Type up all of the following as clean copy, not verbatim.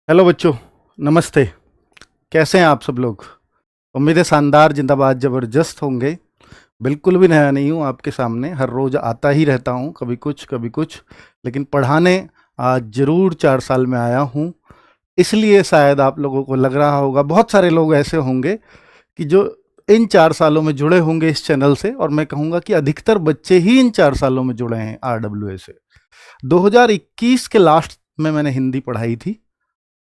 Hello बच्चों, नमस्ते। कैसे हैं आप सब लोग? उम्मीद है शानदार, जिंदाबाद, ज़बरदस्त होंगे। बिल्कुल भी नया नहीं हूँ आपके सामने, हर रोज़ आता ही रहता हूँ, कभी कुछ, लेकिन पढ़ाने आज ज़रूर 4 साल में आया हूँ। इसलिए शायद आप लोगों को लग रहा होगा, बहुत सारे लोग ऐसे होंगे कि जो इन 4 सालों में जुड़े होंगे इस चैनल से, और मैं कहूँगा कि अधिकतर बच्चे ही इन 4 सालों में जुड़े हैं RWA से। 2021 के लास्ट में मैंने हिंदी पढ़ाई थी।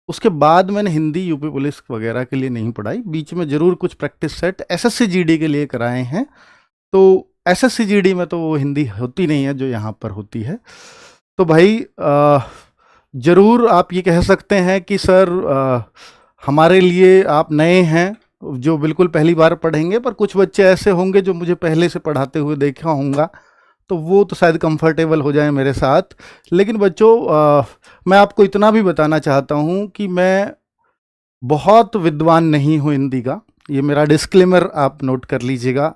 उसके बाद मैंने हिंदी यूपी पुलिस वगैरह के लिए नहीं पढ़ाई, बीच में ज़रूर कुछ प्रैक्टिस सेट एसएससी जीडी के लिए कराए हैं। तो एसएससी जीडी में तो वो हिंदी होती नहीं है जो यहाँ पर होती है। तो भाई ज़रूर आप ये कह सकते हैं कि सर हमारे लिए आप नए हैं जो बिल्कुल पहली बार पढ़ेंगे, पर कुछ बच्चे ऐसे होंगे जो मुझे पहले से पढ़ाते हुए देखा होगा, तो वो तो शायद कंफर्टेबल हो जाए मेरे साथ। लेकिन बच्चों मैं आपको इतना भी बताना चाहता हूँ कि मैं बहुत विद्वान नहीं हूँ हिंदी का। ये मेरा डिस्क्लेमर आप नोट कर लीजिएगा।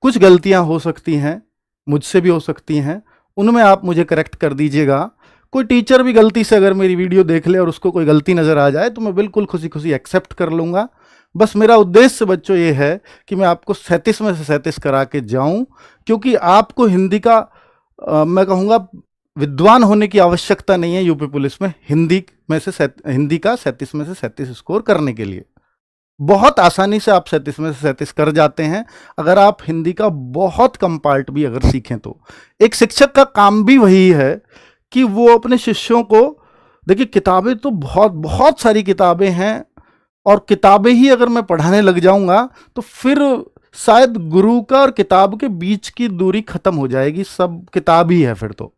कुछ गलतियाँ हो सकती हैं, मुझसे भी हो सकती हैं, उनमें आप मुझे करेक्ट कर दीजिएगा। कोई टीचर भी गलती से अगर मेरी वीडियो देख ले और उसको कोई गलती नज़र आ जाए तो मैं बिल्कुल खुशी खुशी एक्सेप्ट कर लूँगा। बस मेरा उद्देश्य बच्चों ये है कि मैं आपको 37 में से 37 करा के जाऊँ, क्योंकि आपको हिंदी का मैं कहूँगा विद्वान होने की आवश्यकता नहीं है यूपी पुलिस में हिंदी का 37 में से 37 स्कोर करने के लिए। बहुत आसानी से आप 37 में से 37 कर जाते हैं अगर आप हिंदी का बहुत कम पार्ट भी अगर सीखें तो। एक शिक्षक का काम भी वही है कि वो अपने शिष्यों को, देखिए किताबें तो बहुत बहुत सारी किताबें हैं, और किताबें ही अगर मैं पढ़ाने लग जाऊंगा तो फिर शायद गुरु का और किताब के बीच की दूरी खत्म हो जाएगी, सब किताब ही है फिर तो।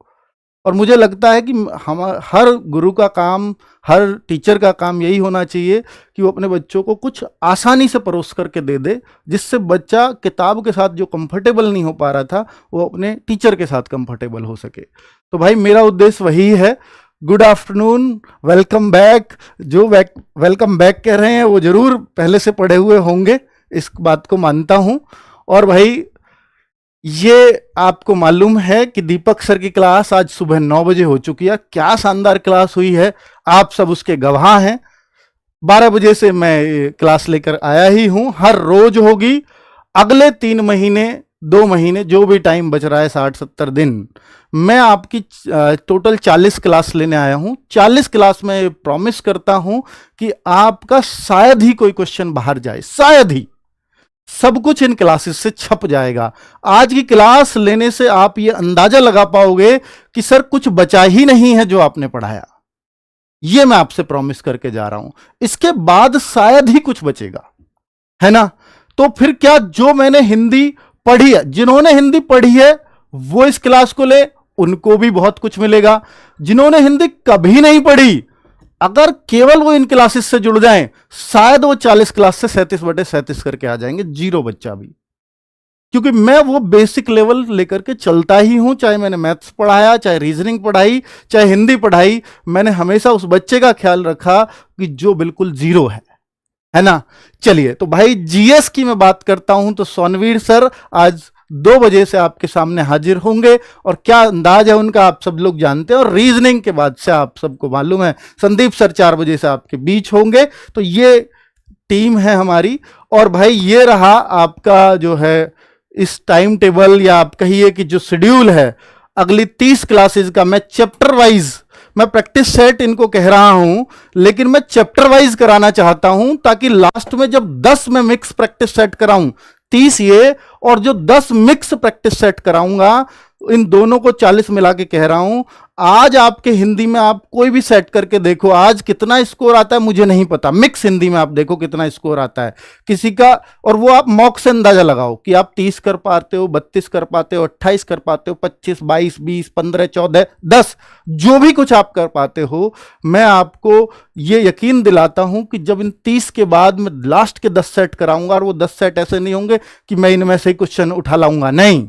और मुझे लगता है कि हम हर गुरु का काम, हर टीचर का काम यही होना चाहिए कि वो अपने बच्चों को कुछ आसानी से परोस करके दे दे, जिससे बच्चा किताब के साथ जो कंफर्टेबल नहीं हो पा रहा था वो अपने टीचर के साथ कंफर्टेबल हो सके। तो भाई मेरा उद्देश्य वही है। Good afternoon, welcome back. जो वेलकम बैक कह रहे हैं वो जरूर पहले से पढ़े हुए होंगे, इस बात को मानता हूं। और भाई ये आपको मालूम है कि दीपक सर की क्लास आज सुबह 9 बजे हो चुकी है। क्या शानदार क्लास हुई है, आप सब उसके गवाह हैं। 12 बजे से मैं क्लास लेकर आया ही हूं, हर रोज होगी। अगले 3 महीने 2 महीने जो भी टाइम बच रहा है, 60-70 दिन, मैं आपकी टोटल 40 क्लास लेने आया हूं। 40 क्लास में प्रॉमिस करता हूं कि आपका शायद ही कोई क्वेश्चन बाहर जाए, शायद ही। सब कुछ इन क्लासेस से छप जाएगा। आज की क्लास लेने से आप ये अंदाजा लगा पाओगे कि सर कुछ बचा ही नहीं है जो आपने पढ़ाया। ये मैं आपसे प्रॉमिस करके जा रहा हूं। इसके बाद शायद ही कुछ बचेगा, है ना? तो फिर क्या, जो मैंने हिंदी पढ़ी है, जिन्होंने हिंदी पढ़ी है वो इस क्लास को ले, उनको भी बहुत कुछ मिलेगा। जिन्होंने हिंदी कभी नहीं पढ़ी, अगर केवल वो इन क्लासेस से जुड़ जाएं, शायद वो 40 क्लास से 37/37 करके आ जाएंगे, जीरो बच्चा भी। क्योंकि मैं वो बेसिक लेवल लेकर के चलता ही हूं, चाहे मैंने मैथ्स पढ़ाया, चाहे रीजनिंग पढ़ाई, चाहे हिंदी पढ़ाई, मैंने हमेशा उस बच्चे का ख्याल रखा कि जो बिल्कुल जीरो है ना? चलिए, तो भाई जीएस की मैं बात करता हूं तो सोनवीर सर आज 2 बजे से आपके सामने हाजिर होंगे, और क्या अंदाज है उनका आप सब लोग जानते हैं। और रीजनिंग के बाद से आप सबको मालूम है संदीप सर 4 बजे से आपके बीच होंगे। तो ये टीम है हमारी। और भाई ये रहा आपका जो है इस टाइम टेबल, या आप कहिए कि जो शेड्यूल है अगली 30 क्लासेस का। मैं चैप्टर वाइज, मैं प्रैक्टिस सेट इनको कह रहा हूं, लेकिन मैं चैप्टर वाइज कराना चाहता हूं, ताकि लास्ट में जब 10 में मिक्स प्रैक्टिस सेट कराऊं, 30 ये और जो 10 मिक्स प्रैक्टिस सेट कराऊंगा, इन दोनों को 40 मिला के कह रहा हूं। आज आपके हिंदी में आप कोई भी सेट करके देखो, आज कितना स्कोर आता है मुझे नहीं पता। मिक्स हिंदी में आप देखो कितना स्कोर आता है किसी का, और वो आप मॉक से अंदाजा लगाओ कि आप 30 कर पाते हो, 32 कर पाते हो, 28 कर पाते हो, 25, 22, 20, 15, 14, 10, जो भी कुछ आप कर पाते हो। मैं आपको ये यकीन दिलाता हूं कि जब इन 30 के बाद मैं लास्ट के 10 सेट कराऊंगा, और वो 10 सेट ऐसे नहीं होंगे कि मैं इनमें से ही क्वेश्चन उठा लाऊंगा, नहीं,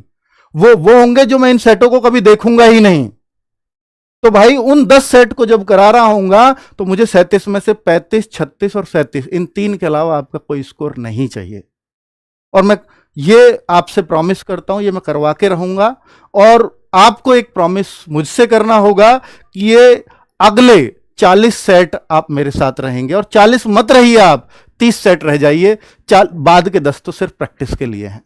वो होंगे जो मैं इन सेटों को कभी देखूंगा ही नहीं। तो भाई उन 10 सेट को जब करा रहा हूंगा तो मुझे 37 में से 35, 36 और 37, इन 3 के अलावा आपका कोई स्कोर नहीं चाहिए। और मैं ये आपसे प्रॉमिस करता हूं, ये मैं करवा के रहूंगा। और आपको एक प्रॉमिस मुझसे करना होगा कि ये अगले 40 सेट आप मेरे साथ रहेंगे, और 40 मत रहिए आप, 30 सेट रह जाइए। बाद के 10 तो सिर्फ प्रैक्टिस के लिए हैं।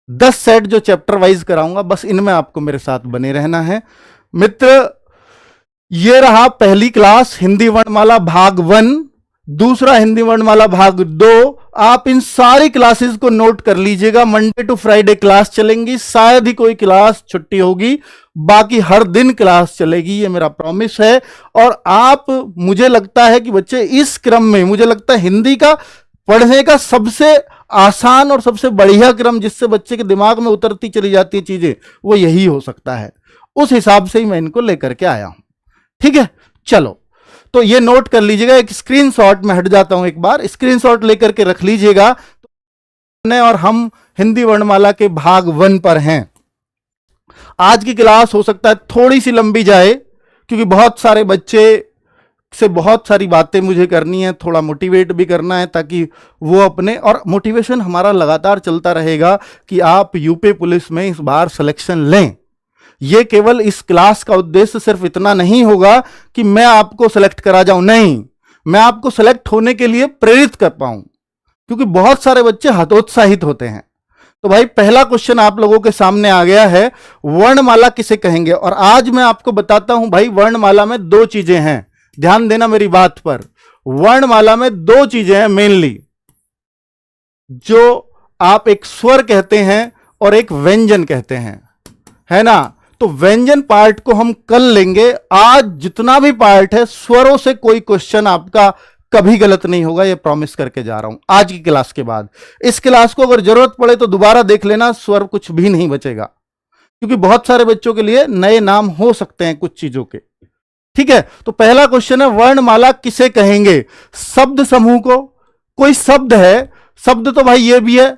10 सेट जो चैप्टर वाइज कराऊंगा, बस इनमें आपको मेरे साथ बने रहना है। मित्र, ये रहा पहली क्लास हिंदी वर्णमाला भाग 1, दूसरा हिंदी वर्णमाला भाग 2। आप इन सारी क्लासेस को नोट कर लीजिएगा। मंडे टू फ्राइडे क्लास चलेंगी, शायद ही कोई क्लास छुट्टी होगी, बाकी हर दिन क्लास चलेगी, ये मेरा प्रॉमिस है। और आप, मुझे लगता है कि बच्चे इस क्रम में, मुझे लगता है हिंदी का पढ़ने का सबसे आसान और सबसे बढ़िया क्रम, जिससे बच्चे के दिमाग में उतरती चली जाती है चीजें, वो यही हो सकता है। उस हिसाब से ही मैं इनको लेकर के आया हूं। ठीक है, चलो तो ये नोट कर लीजिएगा। एक स्क्रीनशॉट में हट जाता हूं, एक बार स्क्रीनशॉट लेकर के रख लीजिएगा। और हम हिंदी वर्णमाला के भाग 1 पर हैं। आज की क्लास हो सकता है थोड़ी सी लंबी जाए, क्योंकि बहुत सारे बच्चे से बहुत सारी बातें मुझे करनी है, थोड़ा मोटिवेट भी करना है, ताकि वो अपने, और मोटिवेशन हमारा लगातार चलता रहेगा कि आप यूपी पुलिस में इस बार सिलेक्शन लें। ये केवल इस क्लास का उद्देश्य सिर्फ इतना नहीं होगा कि मैं आपको सेलेक्ट करा जाऊं, नहीं, मैं आपको सेलेक्ट होने के लिए प्रेरित कर पाऊं, क्योंकि बहुत सारे बच्चे हतोत्साहित होते हैं। तो भाई पहला क्वेश्चन आप लोगों के सामने आ गया है, वर्णमाला किसे कहेंगे। और आज मैं आपको बताता हूं भाई, वर्णमाला में 2 चीजें हैं, ध्यान देना मेरी बात पर। वर्णमाला में 2 चीजें हैं मेनली, जो आप एक स्वर कहते हैं और एक व्यंजन कहते हैं, है ना। तो व्यंजन पार्ट को हम कल लेंगे। आज जितना भी पार्ट है, स्वरों से कोई क्वेश्चन आपका कभी गलत नहीं होगा, ये प्रॉमिस करके जा रहा हूं। आज की क्लास के बाद इस क्लास को अगर जरूरत पड़े तो दोबारा देख लेना, स्वर कुछ भी नहीं बचेगा, क्योंकि बहुत सारे बच्चों के लिए नए नाम हो सकते हैं कुछ चीजों के। ठीक है, तो पहला क्वेश्चन है, वर्णमाला किसे कहेंगे। शब्द समूह को, कोई शब्द है, शब्द तो भाई ये भी है,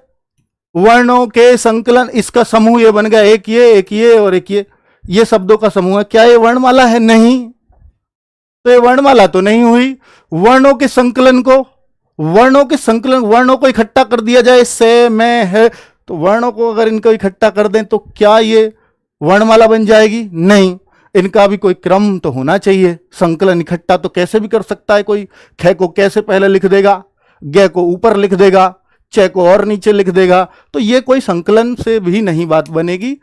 वर्णों के संकलन, इसका समूह ये बन गया, एक ये और एक ये शब्दों का समूह है। क्या ये वर्णमाला है? नहीं, तो ये वर्णमाला तो नहीं हुई। वर्णों के संकलन को, वर्णों को इकट्ठा कर दिया जाए, से, मैं, है, तो वर्णों को अगर इनको इकट्ठा कर दें तो क्या ये वर्णमाला बन जाएगी? नहीं, इनका भी कोई क्रम तो होना चाहिए। संकलन इकट्ठा तो कैसे भी कर सकता है कोई, ख को कैसे पहले लिख देगा, ग को ऊपर लिख देगा, च को और नीचे लिख देगा, तो ये कोई संकलन से भी नहीं बात बनेगी।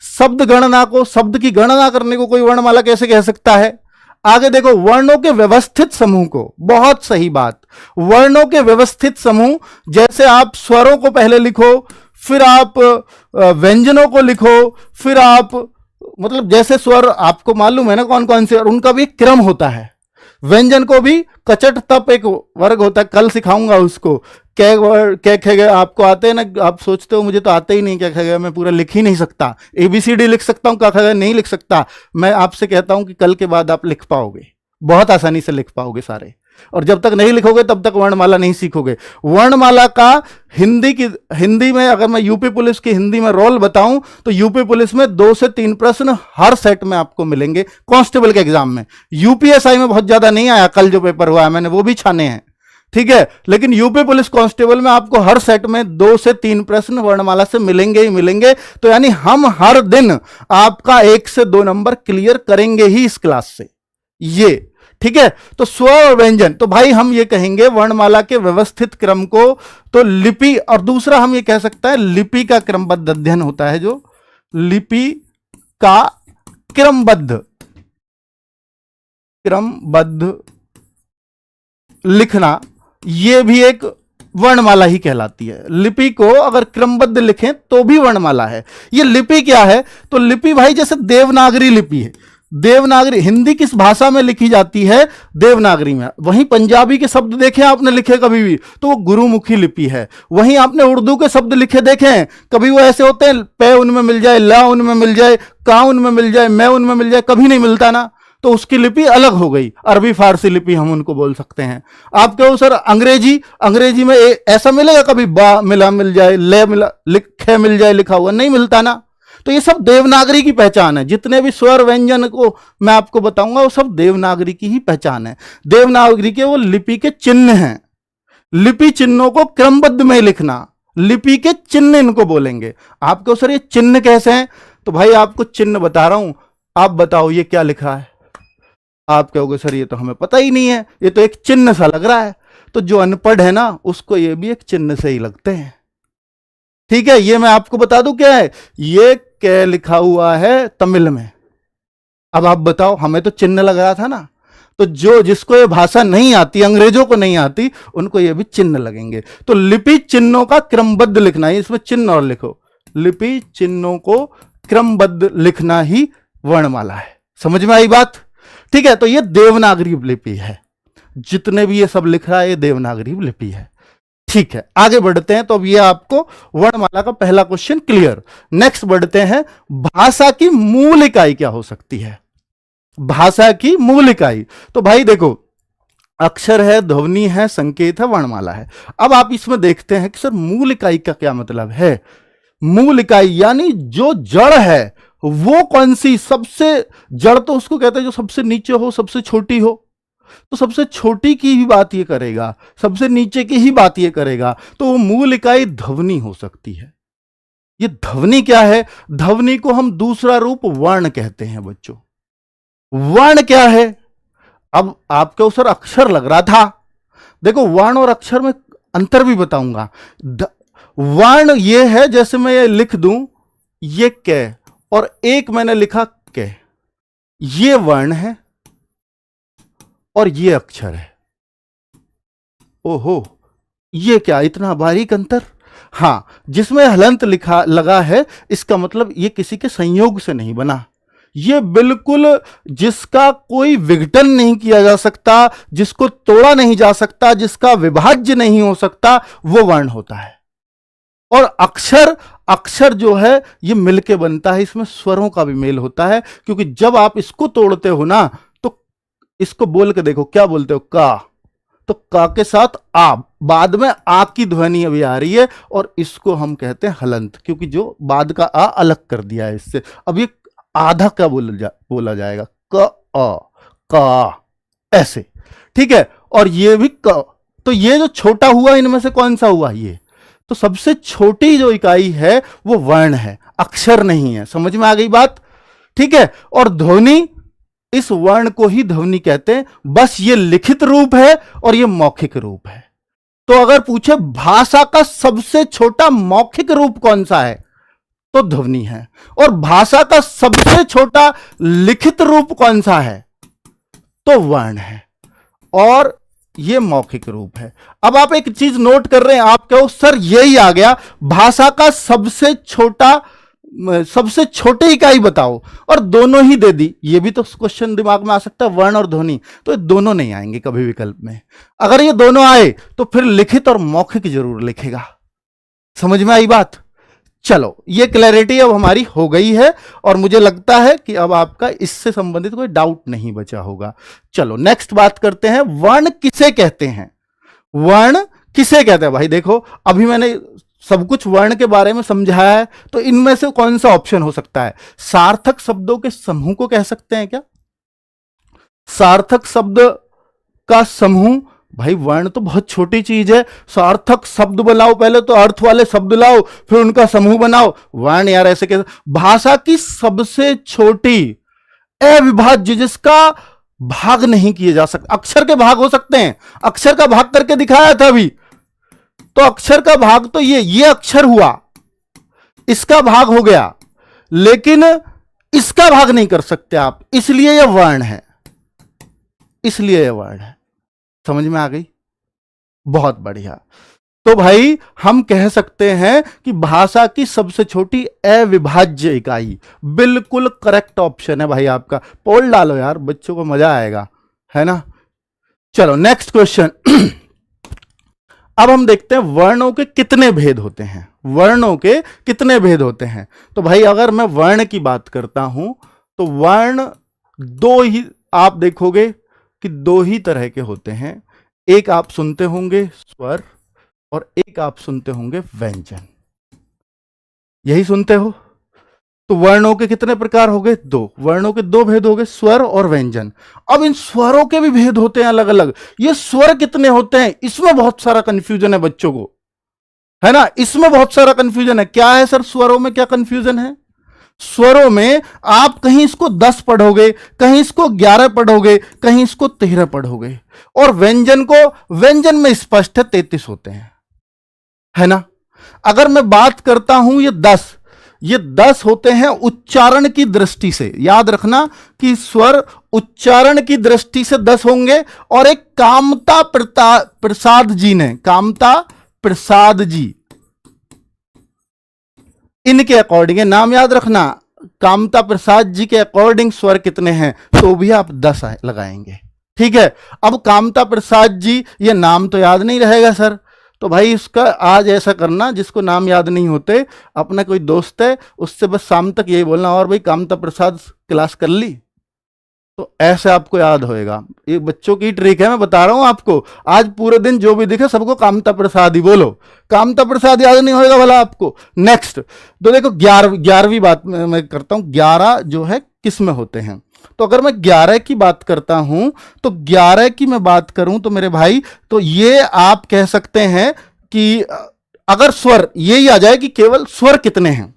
शब्द गणना को, शब्द की गणना करने को कोई वर्णमाला कैसे कह सकता है? आगे देखो, वर्णों के व्यवस्थित समूह को, बहुत सही बात, वर्णों के व्यवस्थित समूह, जैसे आप स्वरों को पहले लिखो, फिर आप व्यंजनों को लिखो, फिर आप, मतलब जैसे स्वर आपको मालूम है ना कौन कौन से, और उनका भी एक क्रम होता है। व्यंजन को भी कचट तप एक वर्ग होता है, कल सिखाऊंगा उसको। कै खे गए आपको आते हैं ना, आप सोचते हो मुझे तो आते ही नहीं, क्या खे गए मैं पूरा लिख ही नहीं सकता, ABCD लिख सकता हूं, क्या खे गए नहीं लिख सकता। मैं आपसे कहता हूं कि कल के बाद आप लिख पाओगे, बहुत आसानी से लिख पाओगे सारे। और जब तक नहीं लिखोगे तब तक वर्णमाला नहीं सीखोगे। वर्णमाला का हिंदी में अगर मैं यूपी पुलिस की हिंदी में रोल बताऊं तो यूपी पुलिस में 2 से 3 प्रश्न हर सेट में आपको मिलेंगे। कांस्टेबल के एग्जाम में, यूपीएसआई में बहुत ज्यादा नहीं आया, कल जो पेपर हुआ है मैंने वो भी छाने हैं, ठीक है, लेकिन यूपी पुलिस कांस्टेबल में आपको हर सेट में 2 से 3 प्रश्न वर्णमाला से मिलेंगे ही मिलेंगे। तो यानी हम हर दिन आपका 1 से 2 नंबर क्लियर करेंगे ही इस क्लास से, ये ठीक है। तो स्वर और व्यंजन, तो भाई हम ये कहेंगे वर्णमाला के व्यवस्थित क्रम को, तो लिपि, और दूसरा हम ये कह सकता है लिपि का क्रमबद्ध अध्ययन होता है, जो लिपि का क्रमबद्ध लिखना, ये भी एक वर्णमाला ही कहलाती है। लिपि को अगर क्रमबद्ध लिखें तो भी वर्णमाला है। ये लिपि क्या है? तो लिपि भाई जैसे देवनागरी लिपि है, देवनागरी हिंदी किस भाषा में लिखी जाती है? देवनागरी में। वहीं पंजाबी के शब्द देखे आपने लिखे कभी भी तो वो गुरुमुखी लिपि है। वहीं आपने उर्दू के शब्द लिखे देखे हैं कभी? वो ऐसे होते हैं, पे उनमें मिल जाए, ला उनमें मिल जाए, का उनमें मिल जाए, मैं उनमें मिल जाए, कभी नहीं मिलता ना, तो उसकी लिपि अलग हो गई। अरबी फारसी लिपि हम उनको बोल सकते हैं। आप कहो सर अंग्रेजी में ऐसा मिलेगा कभी? बा मिला मिल जाए, ले मिला लिखे मिल जाए लिखा हुआ, नहीं मिलता ना। तो ये सब देवनागरी की पहचान है। जितने भी स्वर व्यंजन को मैं आपको बताऊंगा वो सब देवनागरी की ही पहचान है। देवनागरी के वो लिपि के चिन्ह हैं। लिपि चिन्हों को क्रमबद्ध में लिखना, लिपि के चिन्ह इनको बोलेंगे। आपको सर ये चिन्ह कैसे हैं? तो भाई आपको चिन्ह बता रहा हूं, आप बताओ ये क्या लिखा है? आप कहोगे सर ये तो हमें पता ही नहीं है, ये तो एक चिन्ह सा लग रहा है। तो जो अनपढ़ है ना उसको ये भी एक चिन्ह से ही लगते हैं। ठीक है, ये मैं आपको बता दूं क्या है, ये कै लिखा हुआ है तमिल में। अब आप बताओ, हमें तो चिन्ह लग रहा था ना, तो जो जिसको ये भाषा नहीं आती, अंग्रेजों को नहीं आती, उनको ये भी चिन्ह लगेंगे। तो लिपि चिन्हों का क्रमबद्ध लिखना है, इसमें चिन्ह और लिखो, लिपि चिन्हों को क्रमबद्ध लिखना ही वर्णमाला है। समझ में आई बात? ठीक है, तो ये देवनागरी लिपि है, जितने भी ये सब लिख रहा है ये देवनागरी लिपि है। ठीक है, आगे बढ़ते हैं। तो अब ये आपको वर्णमाला का पहला क्वेश्चन क्लियर। नेक्स्ट बढ़ते हैं, भाषा की मूल इकाई क्या हो सकती है? भाषा की मूल इकाई, तो भाई देखो, अक्षर है, ध्वनि है, संकेत है, वर्णमाला है। अब आप इसमें देखते हैं कि सर मूल इकाई का क्या मतलब है। मूल इकाई यानी जो जड़ है वो कौन सी, सबसे जड़ तो उसको कहते हैं जो सबसे नीचे हो, सबसे छोटी हो। तो सबसे छोटी की ही बात ये करेगा, सबसे नीचे की ही बात ये करेगा, तो वो मूल इकाई ध्वनि हो सकती है। ये ध्वनि क्या है? ध्वनि को हम दूसरा रूप वर्ण कहते हैं बच्चों। वर्ण क्या है? अब आपके उस अक्षर लग रहा था, देखो वर्ण और अक्षर में अंतर भी बताऊंगा। वर्ण ये है, जैसे मैं ये लिख दूं ये कै, और एक मैंने लिखा कै, ये वर्ण है और ये अक्षर है। ओहो, ये क्या इतना बारीक अंतर? हां, जिसमें हलंत लिखा लगा है इसका मतलब ये किसी के संयोग से नहीं बना, ये बिल्कुल जिसका कोई विघटन नहीं किया जा सकता, जिसको तोड़ा नहीं जा सकता, जिसका विभाज्य नहीं हो सकता, वो वर्ण होता है। और अक्षर, अक्षर जो है ये मिलके बनता है, इसमें स्वरों का भी मेल होता है, क्योंकि जब आप इसको तोड़ते हो ना तो इसको बोल के देखो, क्या बोलते हो? का, तो का के साथ आ, बाद में आ की ध्वनि अभी आ रही है, और इसको हम कहते हैं हलंत, क्योंकि जो बाद का आ अलग कर दिया है इससे। अब ये आधा का बोला जाएगा, क आ, का, ऐसे। ठीक है, और ये भी क। तो ये जो छोटा हुआ इनमें से कौन सा हुआ? ये। तो सबसे छोटी जो इकाई है वो वर्ण है, अक्षर नहीं है। समझ में आ गई बात? ठीक है, और ध्वनि, इस वर्ण को ही ध्वनि कहते हैं। बस ये लिखित रूप है और ये मौखिक रूप है। तो अगर पूछे भाषा का सबसे छोटा मौखिक रूप कौन सा है, तो ध्वनि है। और भाषा का सबसे छोटा लिखित रूप कौन सा है, तो वर्ण है। और ये मौखिक रूप है। अब आप एक चीज नोट कर रहे हैं, आप कहो सर यही आ गया, भाषा का सबसे छोटा, सबसे छोटी इकाई बताओ, और दोनों ही दे दी, ये भी तो क्वेश्चन दिमाग में आ सकता है, वर्ण और ध्वनि। तो ये दोनों नहीं आएंगे कभी विकल्प में। अगर ये दोनों आए तो फिर लिखित और मौखिक जरूर लिखेगा। समझ में आई बात? चलो, ये क्लैरिटी अब हमारी हो गई है, और मुझे लगता है कि अब आपका इससे संबंधित कोई डाउट नहीं बचा होगा। चलो नेक्स्ट बात करते हैं, वर्ण किसे कहते हैं? वर्ण किसे कहते हैं? भाई देखो, अभी मैंने सब कुछ वर्ण के बारे में समझाया है, तो इनमें से कौन सा ऑप्शन हो सकता है? सार्थक शब्दों के समूह को कह सकते हैं क्या? सार्थक शब्द का समूह, भाई वर्ण तो बहुत छोटी चीज है। सार्थक शब्द बनाओ, पहले तो अर्थ वाले शब्द लाओ, फिर उनका समूह बनाओ। वर्ण यार ऐसे कैसे? भाषा की सबसे छोटी अविभाज्य, जिसका भाग नहीं किए जा सकता। अक्षर के भाग हो सकते हैं, अक्षर का भाग करके दिखाया था अभी, तो अक्षर का भाग तो ये अक्षर हुआ, इसका भाग हो गया, लेकिन इसका भाग नहीं कर सकते आप, इसलिए यह वर्ण है, इसलिए यह वर्ण है। समझ में आ गई? बहुत बढ़िया। तो भाई हम कह सकते हैं कि भाषा की सबसे छोटी अविभाज्य इकाई, बिल्कुल करेक्ट ऑप्शन है भाई आपका। पोल डालो यार, बच्चों को मजा आएगा, है ना? चलो नेक्स्ट क्वेश्चन। अब हम देखते हैं वर्णों के कितने भेद होते हैं। वर्णों के कितने भेद होते हैं? तो भाई अगर मैं वर्ण की बात करता हूं तो वर्ण दो ही, आप देखोगे कि दो ही तरह के होते हैं। एक आप सुनते होंगे स्वर, और एक आप सुनते होंगे व्यंजन। यही सुनते हो? तो वर्णों के कितने प्रकार हो गए? दो। वर्णों के दो भेद हो गए, स्वर और व्यंजन। अब इन स्वरों के भी भेद होते हैं अलग अलग। ये स्वर कितने होते हैं, इसमें बहुत सारा कंफ्यूजन है बच्चों को, है ना? इसमें बहुत सारा कंफ्यूजन है। क्या है सर स्वरों में, क्या कंफ्यूजन है? स्वरों में आप कहीं इसको 10 पढ़ोगे, कहीं इसको 11 पढ़ोगे, कहीं इसको 13 पढ़ोगे, और व्यंजन में स्पष्ट है 33 होते हैं, है ना। अगर मैं बात करता हूं ये 10 होते हैं उच्चारण की दृष्टि से। याद रखना कि स्वर उच्चारण की दृष्टि से 10 होंगे, और एक कामता प्रसाद जी ने, कामता प्रसाद जी, इनके अकॉर्डिंग, नाम याद रखना, कामता प्रसाद जी के अकॉर्डिंग स्वर कितने हैं, तो भी आप 10 लगाएंगे। ठीक है। अब कामता प्रसाद जी, ये नाम तो याद नहीं रहेगा सर, तो भाई इसका आज ऐसा करना, जिसको नाम याद नहीं होते, अपना कोई दोस्त है उससे बस शाम तक यही बोलना, और भाई कामता प्रसाद क्लास कर ली, तो ऐसे आपको याद होएगा। ये बच्चों की ट्रिक है, मैं बता रहा हूं आपको। आज पूरे दिन जो भी दिखे सबको कामता प्रसाद ही बोलो, कामता प्रसाद याद नहीं होएगा भला आपको। नेक्स्ट, तो देखो 11वीं बात मैं करता हूं, 11 जो है किस में होते हैं। तो अगर मैं 11 की बात करता हूं, तो 11 की मैं बात करूं तो मेरे भाई, तो ये आप कह सकते हैं कि अगर स्वर यही आ जाए कि केवल स्वर कितने हैं,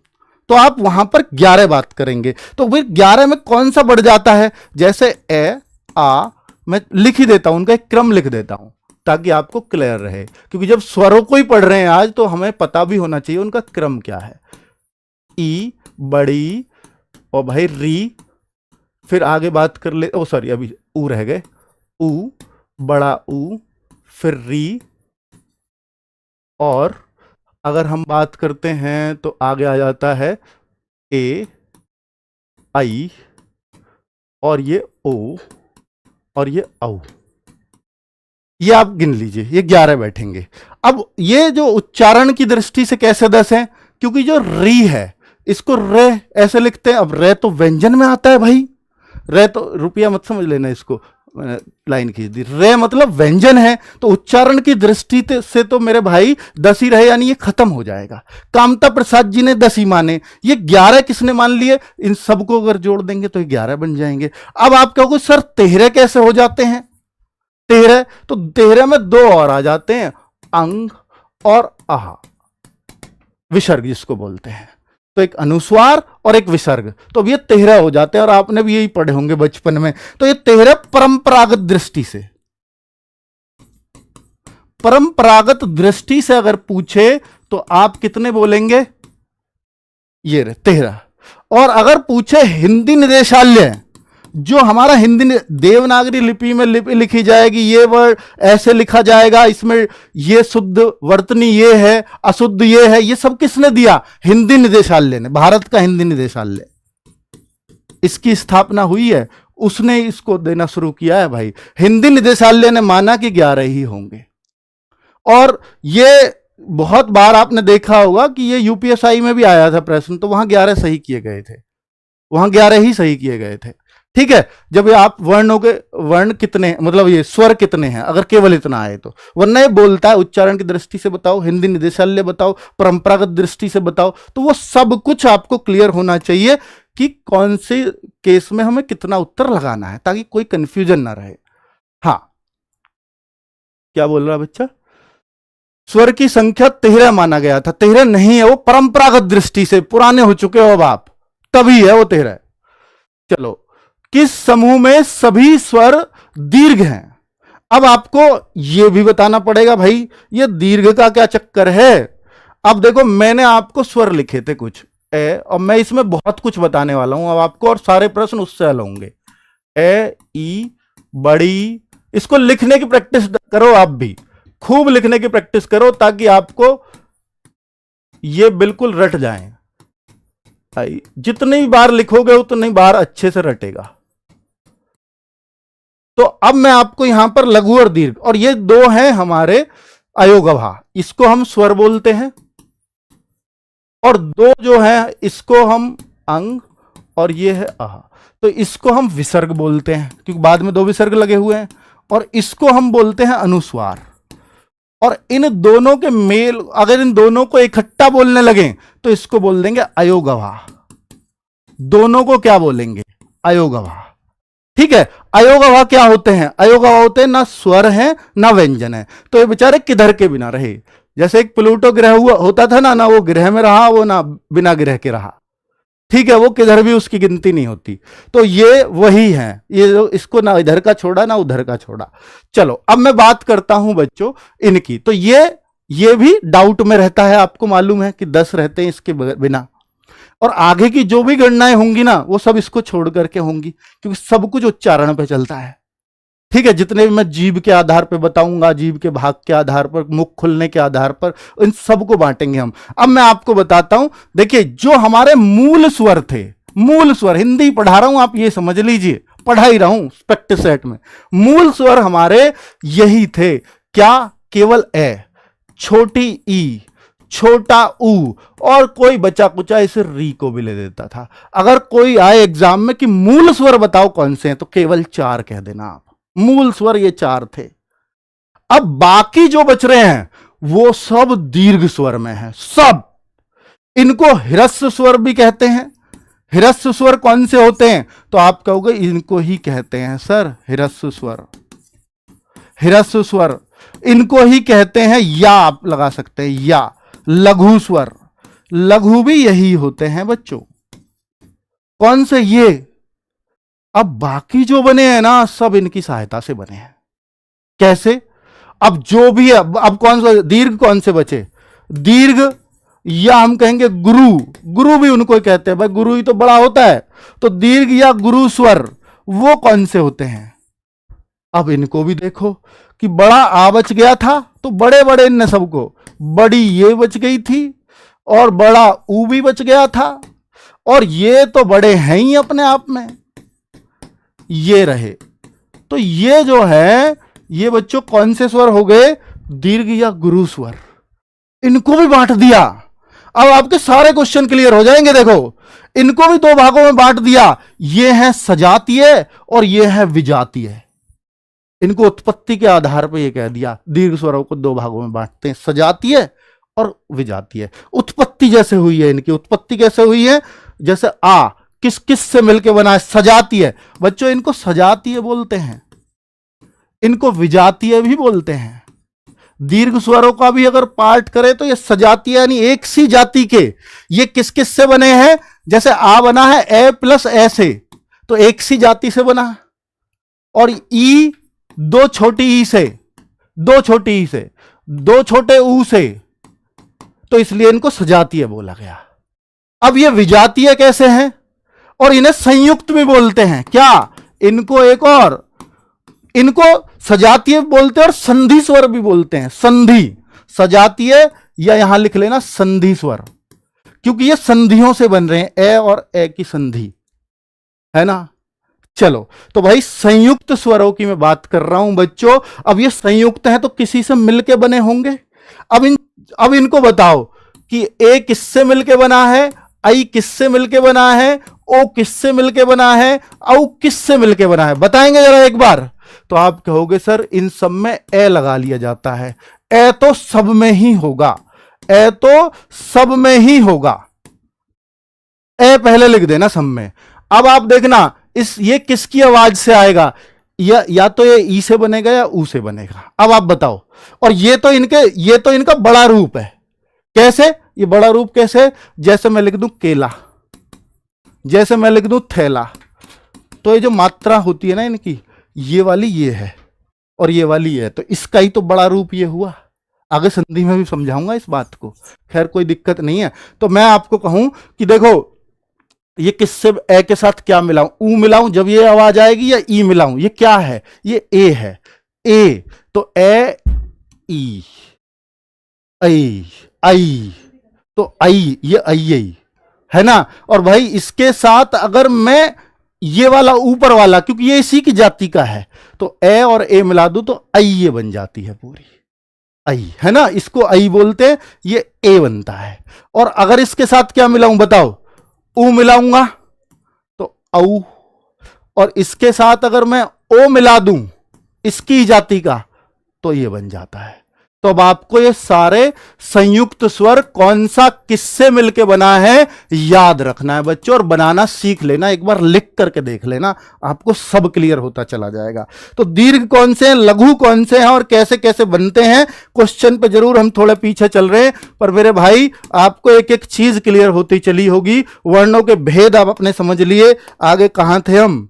तो आप वहां पर 11 बात करेंगे। तो फिर 11 में कौन सा बढ़ जाता है, जैसे ए आ, मैं लिख ही देता हूं, उनका एक क्रम लिख देता हूं ताकि आपको क्लियर रहे, क्योंकि जब स्वरों को ही पढ़ रहे हैं आज, तो हमें पता भी होना चाहिए उनका क्रम क्या है। ई बड़ी, और भाई री, फिर आगे बात कर ले, ओ सॉरी अभी ऊ रह गए, ऊ बड़ा ऊ, फिर री, और अगर हम बात करते हैं तो आगे आ जाता है ए आई, और ये ओ, और ये औ। ये आप गिन लीजिए, ये 11 बैठेंगे। अब ये जो उच्चारण की दृष्टि से कैसे 10 हैं, क्योंकि जो री है इसको रे ऐसे लिखते हैं। अब रे तो व्यंजन में आता है भाई, रे तो रुपया मत समझ लेना, इसको लाइन खींच दी, रे मतलब व्यंजन है, तो उच्चारण की दृष्टि से तो मेरे भाई 10 ही रहे, यानी ये खत्म हो जाएगा। कामता प्रसाद जी ने 10 ही माने, ये 11 किसने मान लिए, इन सबको अगर जोड़ देंगे तो ये 11 बन जाएंगे। अब आप कहोगे सर 13 कैसे हो जाते हैं, 13 तो 13 में 2 और आ जाते हैं, अंग और आह, विसर्ग जिसको बोलते हैं। तो एक अनुस्वार और एक विसर्ग, तो अब ये 13 हो जाते हैं, और आपने भी यही पढ़े होंगे बचपन में। तो ये 13 परंपरागत दृष्टि से अगर पूछे तो आप कितने बोलेंगे, ये 13। और अगर पूछे हिंदी निदेशालय, जो हमारा हिंदी देवनागरी लिपि में लिखी जाएगी, ये वर्ड ऐसे लिखा जाएगा, इसमें ये शुद्ध वर्तनी ये है, अशुद्ध ये है, ये सब किसने दिया, हिंदी निदेशालय ने, भारत का हिंदी निदेशालय, इसकी स्थापना हुई है, उसने इसको देना शुरू किया है भाई। हिंदी निदेशालय ने माना कि 11 ही होंगे। और ये बहुत बार आपने देखा होगा कि ये यूपीएसआई में भी आया था प्रश्न, तो वहां 11 सही किए गए थे, वहां 11 ही सही किए गए थे। ठीक है। जब ये आप वर्णों के वर्ण कितने, मतलब ये स्वर कितने हैं, अगर केवल इतना आए तो, वरना ये बोलता है उच्चारण की दृष्टि से बताओ, हिंदी निदेशालय बताओ, परंपरागत दृष्टि से बताओ, तो वो सब कुछ आपको क्लियर होना चाहिए कि कौन से केस में हमें कितना उत्तर लगाना है, ताकि कोई कंफ्यूजन ना रहे। हाँ, क्या बोल रहा बच्चा, स्वर की संख्या 13 माना गया था, 13 नहीं है, वो परंपरागत दृष्टि से पुराने हो चुके हो अब आप, तभी है वो 13। चलो, किस समूह में सभी स्वर दीर्घ हैं, अब आपको यह भी बताना पड़ेगा भाई, ये दीर्घ का क्या चक्कर है। अब देखो, मैंने आपको स्वर लिखे थे कुछ ए, और मैं इसमें बहुत कुछ बताने वाला हूं अब आपको, और सारे प्रश्न उससे हल होंगे। ए ई बड़ी, इसको लिखने की प्रैक्टिस करो, आप भी खूब लिखने की प्रैक्टिस करो, ताकि आपको ये बिल्कुल रट जाए। जितनी बार लिखोगे उतनी बार अच्छे से रटेगा। तो अब मैं आपको यहां पर लघु और दीर्घ, और ये दो हैं हमारे अयोगभा, इसको हम स्वर बोलते हैं, और दो जो है इसको हम अंग, और ये है आह, तो इसको हम विसर्ग बोलते हैं, क्योंकि बाद में 2 विसर्ग लगे हुए हैं, और इसको हम बोलते हैं अनुस्वार। और इन दोनों के मेल, अगर इन दोनों को इकट्ठा बोलने लगे तो इसको बोल देंगे अयोगभा। दोनों को क्या बोलेंगे, अयोगभा। ठीक है। अयोगभा क्या होते हैं, अयोगभा होते हैं ना स्वर है ना व्यंजन है, तो ये बेचारे किधर के बिना रहे। जैसे एक प्लूटो ग्रह हुआ होता था ना वो ग्रह में रहा, वो ना बिना ग्रह के रहा। ठीक है, वो किधर भी उसकी गिनती नहीं होती। तो ये वही है, ये इसको ना इधर का छोड़ा ना उधर का छोड़ा। चलो अब मैं बात करता हूं बच्चों इनकी। तो ये भी डाउट में रहता है, आपको मालूम है कि 10 रहते हैं इसके बिना, और आगे की जो भी गणनाएं होंगी ना वो सब इसको छोड़ करके होंगी, क्योंकि सब कुछ उच्चारण पे चलता है। ठीक है, जितने भी मैं जीभ के आधार पर बताऊंगा, जीभ के भाग के आधार पर, मुख खुलने के आधार पर, इन सबको बांटेंगे हम। अब मैं आपको बताता हूं, देखिए जो हमारे मूल स्वर थे, मूल स्वर, हिंदी पढ़ा रहा हूं आप ये समझ लीजिए, पढ़ा ही रहा हूं स्पेक्ट सेट में, मूल स्वर हमारे यही थे। क्या? केवल ए, छोटी ई, छोटा ऊ, और कोई बचा कुचा इसे री को भी ले देता था। अगर कोई आए एग्जाम में कि मूल स्वर बताओ कौन से हैं, तो केवल 4 कह देना आप, मूल स्वर ये 4 थे। अब बाकी जो बच रहे हैं वो सब दीर्घ स्वर में है, सब। इनको ह्रस्व स्वर भी कहते हैं। ह्रस्व स्वर कौन से होते हैं? तो आप कहोगे इनको ही कहते हैं सर ह्रस्व स्वर। ह्रस्व स्वर इनको ही कहते हैं, या आप लगा सकते हैं, या लघु स्वर। लघु भी यही होते हैं बच्चों। कौन से? ये। अब बाकी जो बने हैं ना सब इनकी सहायता से बने हैं। कैसे? अब जो भी है, अब कौन सा दीर्घ, कौन से बचे? दीर्घ, या हम कहेंगे गुरु। गुरु भी उनको कहते हैं, भाई गुरु ही तो बड़ा होता है। तो दीर्घ या गुरु स्वर वो कौन से होते हैं? अब इनको भी देखो कि बड़ा आ बच गया था, तो बड़े बड़े इन सबको, बड़ी ये बच गई थी और बड़ा ऊ भी बच गया था, और ये तो बड़े हैं ही अपने आप में, ये रहे। तो ये जो है ये बच्चों कौन से स्वर हो गए? दीर्घ या गुरु स्वर। इनको भी बांट दिया। अब आपके सारे क्वेश्चन क्लियर हो जाएंगे। देखो इनको भी 2 भागों में बांट दिया, ये है सजातीय और ये है विजातीय। इनको उत्पत्ति के आधार पर ये कह दिया, दीर्घ स्वरों को 2 भागों में बांटते हैं, सजातीय और विजातीय। उत्पत्ति जैसे हुई है इनकी, उत्पत्ति कैसे हुई है? जैसे आ किस किस से मिलकर बना है? सजातीय। बच्चों इनको सजातीय बोलते हैं, इनको विजातीय भी बोलते हैं। दीर्घ स्वरों का भी अगर पार्ट करें तो ये सजातीय यानी एक सी जाति के। ये किस किस से बने हैं? जैसे आ बना है ए प्लस ए से, तो एक सी जाति से बना, और ई 2 छोटी ई से, 2 छोटी ई से, 2 छोटे ऊ से, तो इसलिए इनको सजातीय बोला गया। अब ये विजातीय कैसे हैं? और इन्हें संयुक्त भी बोलते हैं। क्या? इनको एक और, इनको सजातीय बोलते हैं और संधि स्वर भी बोलते हैं। संधि, सजातीय, या यहां लिख लेना संधि स्वर, क्योंकि ये संधियों से बन रहे हैं, ए और ए की संधि है ना। चलो तो भाई संयुक्त स्वरों की मैं बात कर रहा हूं बच्चों। अब ये संयुक्त हैं तो किसी से मिलके बने होंगे। अब इनको बताओ कि ए किससे मिलके बना है, आई किससे मिलके बना है, ओ किससे मिलके बना है, औ किससे मिलके बना है? बताएंगे जरा एक बार। तो आप कहोगे सर इन सब में ए लगा लिया जाता है। ए तो सब में ही होगा, ए तो सब में ही होगा, ए पहले लिख देना सब में। अब आप देखना ये किसकी आवाज से आएगा? या तो ये ई से बनेगा या ऊ से बनेगा। अब आप बताओ। और ये तो इनका बड़ा रूप है। कैसे? ये बड़ा रूप कैसे? जैसे मैं लिख दूं केला, जैसे मैं लिख दूं थैला, तो ये जो मात्रा होती है ना इनकी, ये वाली ये है और ये वाली ये है, तो इसका ही तो बड़ा रूप ये हुआ। आगे संधि में भी समझाऊंगा इस बात को, खैर कोई दिक्कत नहीं है। तो मैं आपको कहूं कि देखो ये किससे, ए के साथ क्या मिलाऊं? ऊ मिलाऊं जब ये आवाज आएगी, या ई मिलाऊं? ये क्या है? ये ए है। ए तो ए ई, आई आई, तो आई, ये आई है ना। और भाई इसके साथ अगर मैं ये वाला ऊपर वाला, क्योंकि ये इसी की जाति का है, तो ए और ए मिला दूं तो आई ये बन जाती है पूरी, आई है ना। इसको आई बोलते हैं, ये ए बनता है। और अगर इसके साथ क्या मिलाऊं बताओ? ऊ मिलाऊंगा तो औ, और इसके साथ अगर मैं ओ मिला दूं इसकी जाति का, तो ये बन जाता है। तो अब आपको ये सारे संयुक्त स्वर कौन सा किससे मिलके बना है याद रखना है बच्चों, और बनाना सीख लेना, एक बार लिख करके देख लेना, आपको सब क्लियर होता चला जाएगा। तो दीर्घ कौन से हैं, लघु कौन से हैं और कैसे कैसे बनते हैं, क्वेश्चन पे जरूर हम थोड़े पीछे चल रहे हैं, पर मेरे भाई आपको एक एक चीज क्लियर होती चली होगी। वर्णों के भेद आप अपने समझ लिए। आगे कहां थे हम,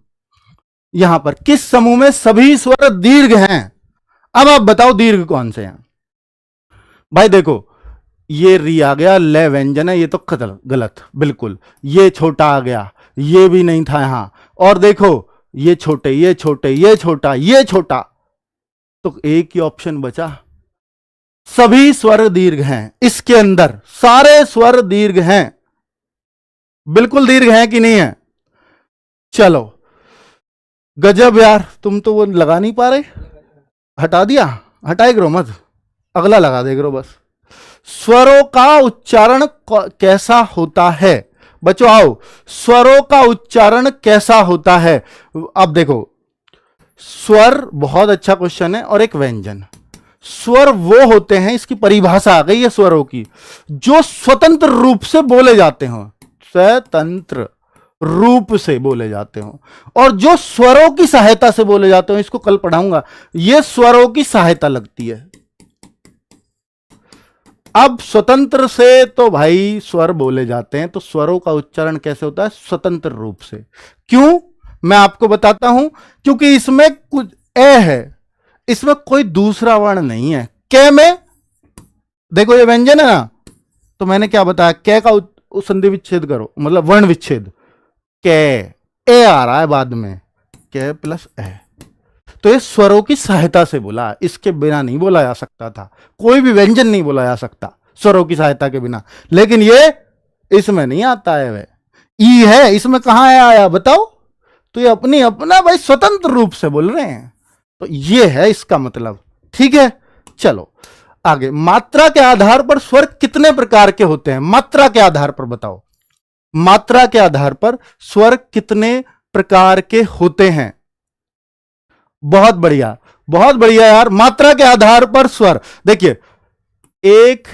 यहां पर किस समूह में सभी स्वर दीर्घ हैं। अब आप बताओ दीर्घ कौन से हैं। भाई देखो, ये री आ गया, ले व्यंजन है, ये तो गलत बिल्कुल। ये छोटा आ गया, ये भी नहीं था यहां। और देखो ये छोटे, ये छोटे, ये छोटा, ये छोटा, तो एक ही ऑप्शन बचा, सभी स्वर दीर्घ हैं। इसके अंदर सारे स्वर दीर्घ हैं, बिल्कुल दीर्घ हैं कि नहीं है। चलो गजब यार, तुम तो वो लगा नहीं पा रहे, हटा दिया, हटाए करो मत, अगला लगा दे करो बस। स्वरों का उच्चारण कैसा होता है बच्चों, आओ, स्वरों का उच्चारण कैसा होता है। अब देखो, स्वर बहुत अच्छा क्वेश्चन है, और एक व्यंजन। स्वर वो होते हैं, इसकी परिभाषा आ गई है स्वरों की, जो स्वतंत्र रूप से बोले जाते हो, स्वतंत्र रूप से बोले जाते हो, और जो स्वरों की सहायता से बोले जाते हो, इसको कल पढ़ाऊंगा, ये स्वरों की सहायता लगती है। अब स्वतंत्र से तो भाई स्वर बोले जाते हैं, तो स्वरों का उच्चारण कैसे होता है, स्वतंत्र रूप से। क्यों, मैं आपको बताता हूं, क्योंकि इसमें कुछ ए है, इसमें कोई दूसरा वर्ण नहीं है। कै में देखो ये व्यंजन है ना, तो मैंने क्या बताया, कै का संधि विच्छेद करो, मतलब वर्ण विच्छेद, कै, ए आ रहा है बाद में, कै प्लस ए, तो ये स्वरों की सहायता से बोला, इसके बिना नहीं बोला जा सकता था, कोई भी व्यंजन नहीं बोला जा सकता स्वरों की सहायता के बिना। लेकिन ये इसमें नहीं आता है, वह ई है, इसमें कहां आया बताओ, तो ये अपनी अपना भाई स्वतंत्र रूप से बोल रहे हैं, तो ये है इसका मतलब। ठीक है, चलो आगे। मात्रा के आधार पर स्वर कितने प्रकार के होते हैं, मात्रा के आधार पर बताओ, मात्रा के आधार पर स्वर कितने प्रकार के होते हैं। बहुत बढ़िया, बहुत बढ़िया यार, मात्रा के आधार पर स्वर। देखिए, एक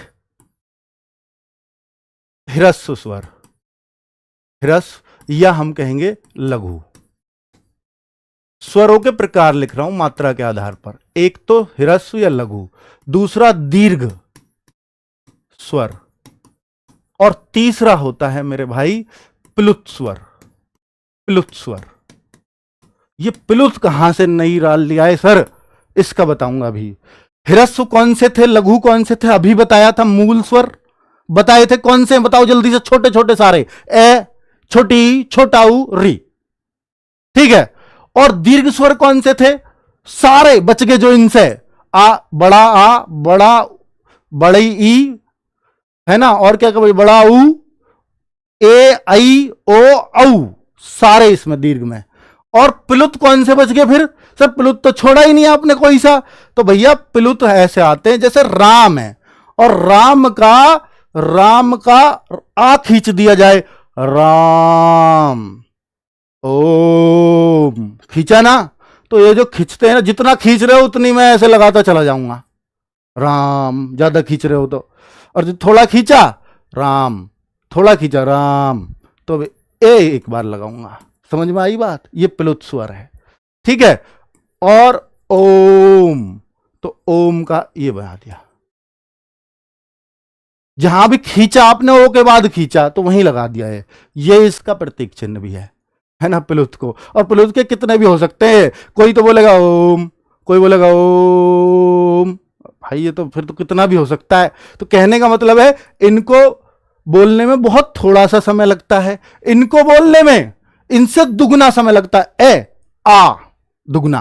ह्रस्व स्वर, ह्रस्व, या हम कहेंगे लघु। स्वरों के प्रकार लिख रहा हूं मात्रा के आधार पर, एक तो ह्रस्व या लघु, दूसरा दीर्घ स्वर, और तीसरा होता है मेरे भाई प्लुत स्वर। प्लुत स्वर, ये प्लुत कहां से नई डाल लिया है सर, इसका बताऊंगा अभी। ह्रस्व कौन से थे, लघु कौन से थे, अभी बताया था, मूल स्वर बताए थे कौन से, बताओ जल्दी से, छोटे छोटे सारे, ए, छोटी, छोटाऊ, री। ठीक है, और दीर्घ स्वर कौन से थे, सारे बच गए जो इनसे, आ, बड़ा, बड़ी ई, है ना, और क्या कहोगे, बड़ा ऊ, ए, आई, ओ, औ, सारे इसमें दीर्घ में। और प्लुत कौन से बच गए फिर, सर प्लुत तो छोड़ा ही नहीं आपने कोई सा, तो भैया प्लुत ऐसे आते हैं जैसे राम है, और राम का आ खींच दिया जाए, राम, ओम, खींचा ना, तो ये जो खींचते हैं ना, जितना खींच रहे हो उतनी मैं ऐसे लगाता चला जाऊंगा, राम, ज्यादा खींच रहे हो तो, और जो थोड़ा खींचा राम, थोड़ा खींचा राम, तो ए एक बार लगाऊंगा। समझ में आई बात, ये प्लुत स्वर है। ठीक है, और ओम, तो ओम का ये बना दिया, जहां भी खींचा आपने ओ के बाद खींचा तो वहीं लगा दिया है, ये इसका प्रतीक चिन्ह भी है ना प्लुत को। और प्लुत के कितने भी हो सकते हैं, कोई तो बोलेगा ओम, कोई बोलेगा ओम, भाई ये तो फिर तो कितना भी हो सकता है। तो कहने का मतलब है, इनको बोलने में बहुत थोड़ा सा समय लगता है, इनको बोलने में इनसे दुगना समय लगता है, ए, आ, दुगना,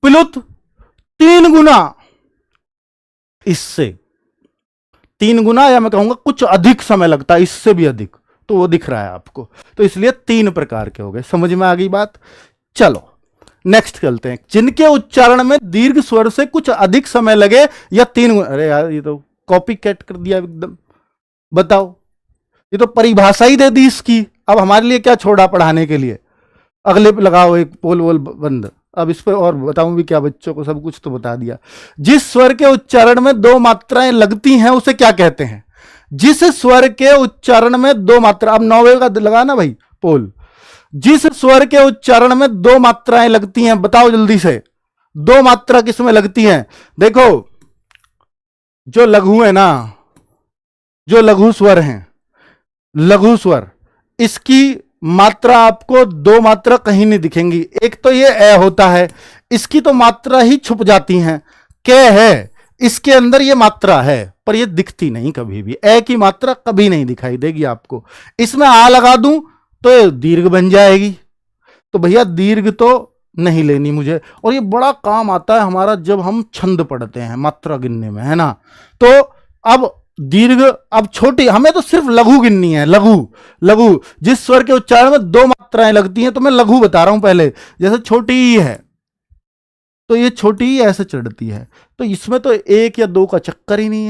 प्लुत 3 गुना, इससे 3 गुना, या मैं कहूंगा कुछ अधिक समय लगता है, इससे भी अधिक, तो वो दिख रहा है आपको, तो इसलिए 3 प्रकार के हो गए। समझ में आ गई बात। चलो नेक्स्ट चलते हैं, जिनके उच्चारण में दीर्घ स्वर से कुछ अधिक समय लगे या 3 गुना, अरे यार ये तो कॉपी कैट कर दिया एकदम, बताओ, ये तो परिभाषा ही दे दी इसकी, अब हमारे लिए क्या छोड़ा पढ़ाने के लिए। अगले पे लगाओ एक पोल वोल बंद, अब इस पर और बताऊं भी क्या, बच्चों को सब कुछ तो बता दिया। जिस स्वर के उच्चारण में दो मात्राएं लगती हैं उसे क्या कहते हैं? जिस स्वर के उच्चारण में दो मात्रा, अब 9वें का लगाना भाई पोल। जिस स्वर के उच्चारण में दो मात्राएं लगती हैं, बताओ जल्दी से, दो मात्रा किसमें लगती हैं? देखो जो लघु है ना, जो लघु स्वर हैं, लघु स्वर, इसकी मात्रा आपको दो मात्रा कहीं नहीं दिखेंगी। एक तो ये ए होता है, इसकी तो मात्रा ही छुप जाती हैं। क है, इसके अंदर ये मात्रा है पर ये दिखती नहीं कभी भी। ए की मात्रा कभी नहीं दिखाई देगी आपको। इसमें आ लगा दूं तो ये दीर्घ बन जाएगी। तो भैया दीर्घ तो नहीं लेनी मुझे, और ये बड़ा काम आता है हमारा जब हम छंद पढ़ते हैं मात्रा गिनने में, है ना। तो अब दीर्घ, अब छोटी, हमें तो सिर्फ लघु गिननी है। लघु, लघु जिस स्वर के उच्चारण में दो मात्राएं लगती हैं, तो मैं लघु बता रहा हूं पहले। जैसे छोटी ई है तो ये छोटी ई ऐसे चढ़ती है, तो इसमें तो एक या दो का चक्कर ही नहीं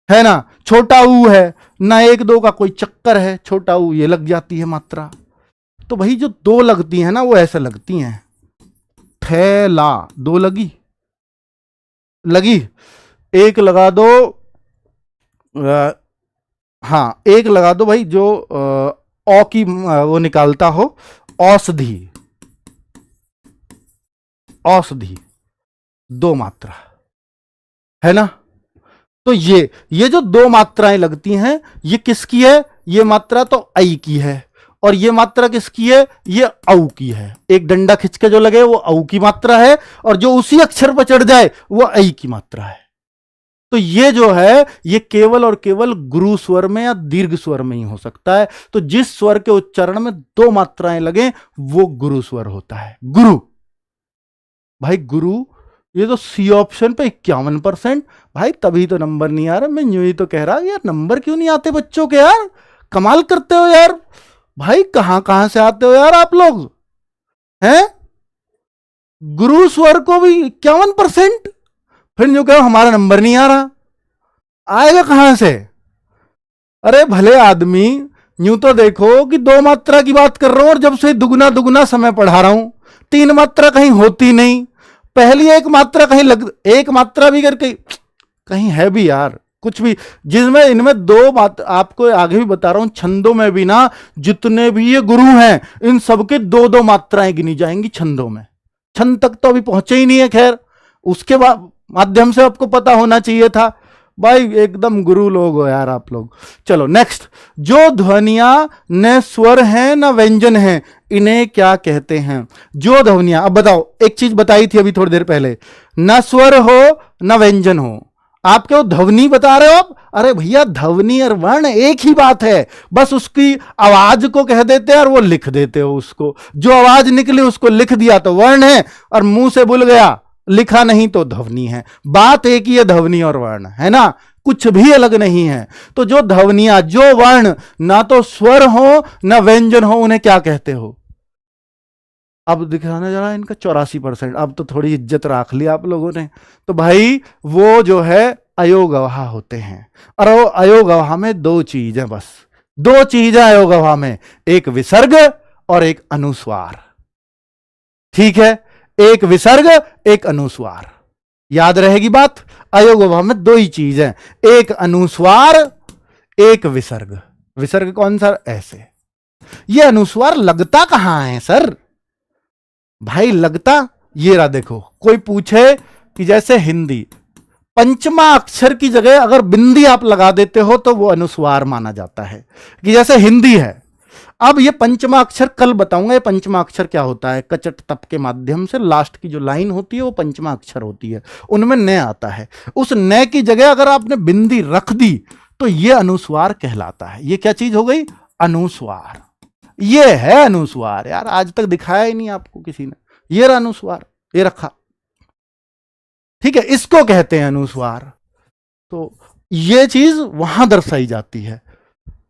है ना। छोटा ऊ है ना, एक दो का कोई चक्कर है, छोटा ऊ ये लग जाती है मात्रा। तो भाई जो दो लगती है ना वो ऐसे लगती हैं। थैला, दो लगी, एक लगा दो, हाँ एक लगा दो भाई जो औ की वो निकालता हो, औषधि, औषधि, दो मात्रा, है ना। तो ये जो दो मात्राएं लगती हैं, ये किसकी है? ये मात्रा तो ऐ की है, और ये मात्रा किसकी है? ये औ की है। एक डंडा खिंच के जो लगे वो औ की मात्रा है, और जो उसी अक्षर पर चढ़ जाए वो ऐ की मात्रा है। तो ये जो है ये केवल और केवल गुरु स्वर में या दीर्घ स्वर में ही हो सकता है। तो जिस स्वर के उच्चारण में दो मात्राएं लगे वो गुरु स्वर होता है। गुरु, भाई गुरु, ये तो सी ऑप्शन पे 51%। भाई तभी तो नंबर नहीं आ रहा। मैं यूं ही तो कह रहा यार, नंबर क्यों नहीं आते बच्चों के यार? कमाल करते हो यार भाई, कहां कहां से आते हो यार आप लोग हैं? गुरु स्वर को भी 51%, फिर जो कहो हमारा नंबर नहीं आ रहा, आएगा कहां से? अरे भले आदमी, यूं तो देखो कि दो मात्रा की बात कर रहा हूं और जब से दुगना दुगना समय पढ़ा रहा हूं, तीन मात्रा कहीं होती नहीं। पहली एक मात्रा कहीं एक मात्रा भी करके कहीं है भी यार कुछ भी, जिसमें इनमें दो बात आपको आगे भी बता रहा हूं, छंदों में भी ना जितने भी ये गुरु हैं इन सबके दो दो मात्राएं गिनी जाएंगी छंदों में। छंद तक तो अभी पहुंचे ही नहीं है, खैर उसके बाद माध्यम से आपको पता होना चाहिए था। भाई एकदम गुरु लोग हो यार आप लोग। चलो नेक्स्ट, जो ध्वनियां न स्वर हैं न व्यंजन हैं इन्हें क्या कहते हैं? जो ध्वनियां, अब बताओ, एक चीज बताई थी अभी थोड़ी देर पहले, न स्वर हो न व्यंजन हो, आप क्यों ध्वनि बता रहे हो आप? अरे भैया ध्वनि और वर्ण एक ही बात है, बस उसकी आवाज को कह देते हैं और वो लिख देते हो उसको। जो आवाज निकली उसको लिख दिया तो वर्ण है, और मुंह से बोल गया लिखा नहीं तो ध्वनि है। बात एक ही है, ध्वनि और वर्ण, है ना, कुछ भी अलग नहीं है। तो जो ध्वनियां, जो वर्ण ना तो स्वर हो ना व्यंजन हो, उन्हें क्या कहते हो? अब दिखाना जरा इनका 84%। अब तो थोड़ी इज्जत रख ली आप लोगों ने। तो भाई वो जो है अयोगवाह होते हैं, और वो अयोगवाह में दो चीज है, बस दो चीज है अयोगवाह में, एक विसर्ग और एक अनुस्वार। ठीक है, एक विसर्ग एक अनुस्वार, याद रहेगी बात। अयोगवाह में दो ही चीज है, एक अनुस्वार एक विसर्ग। विसर्ग कौन सा? ऐसे। ये अनुस्वार लगता कहां है सर? भाई लगता ये रहा, देखो कोई पूछे कि जैसे हिंदी, पंचमा अक्षर की जगह अगर बिंदी आप लगा देते हो तो वो अनुस्वार माना जाता है, कि जैसे हिंदी है। अब ये पंचमा अक्षर कल बताऊंगा, ये पंचमा अक्षर क्या होता है। कचट तप के माध्यम से लास्ट की जो लाइन होती है वो पंचमा अक्षर होती है, उनमें न आता है। उस न की जगह अगर आपने बिंदी रख दी तो ये अनुस्वार कहलाता है। ये क्या चीज हो गई? अनुस्वार। ये है अनुस्वार यार, आज तक दिखाया ही नहीं आपको किसी ने। ये रहा अनुस्वार, ये रखा, ठीक है, इसको कहते हैं अनुस्वार। तो ये चीज वहां दर्शाई जाती है।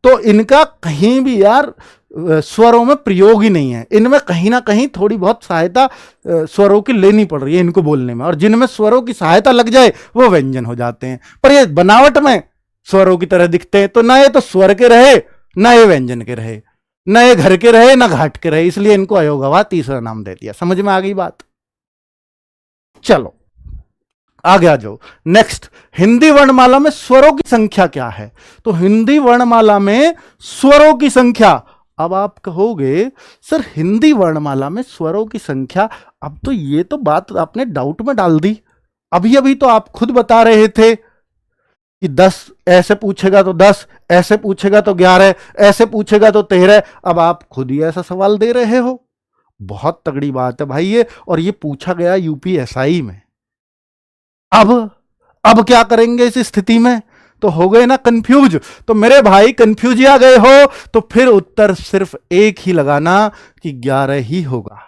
तो इनका कहीं भी यार स्वरों में प्रयोग ही नहीं है। इनमें कहीं ना कहीं थोड़ी बहुत सहायता स्वरों की लेनी पड़ रही है इनको बोलने में, और जिनमें स्वरों की सहायता लग जाए वो व्यंजन हो जाते हैं। पर ये बनावट में स्वरों की तरह दिखते हैं। तो ना ये तो स्वर के रहे, ना ये व्यंजन के रहे, ना ये घर के रहे, ना घाट के रहे, इसलिए इनको अयोगवाह तीसरा नाम दे दिया। समझ में आ गई बात? चलो आगे आ जाओ। नेक्स्ट, हिंदी वर्णमाला में स्वरों की संख्या क्या है? तो हिंदी वर्णमाला में स्वरों की संख्या, अब आप कहोगे सर हिंदी वर्णमाला में स्वरों की संख्या, अब तो ये तो बात आपने डाउट में डाल दी। अभी अभी तो आप खुद बता रहे थे कि 10 ऐसे पूछेगा तो 10, ऐसे पूछेगा तो 11, ऐसे पूछेगा तो 13। अब आप खुद ही ऐसा सवाल दे रहे हो। बहुत तगड़ी बात है भाई ये, और ये पूछा गया यूपीएसआई में। अब क्या करेंगे इस स्थिति में? तो हो गए ना कंफ्यूज। तो मेरे भाई कंफ्यूज आ गए हो तो फिर उत्तर सिर्फ एक ही लगाना कि 11 ही होगा,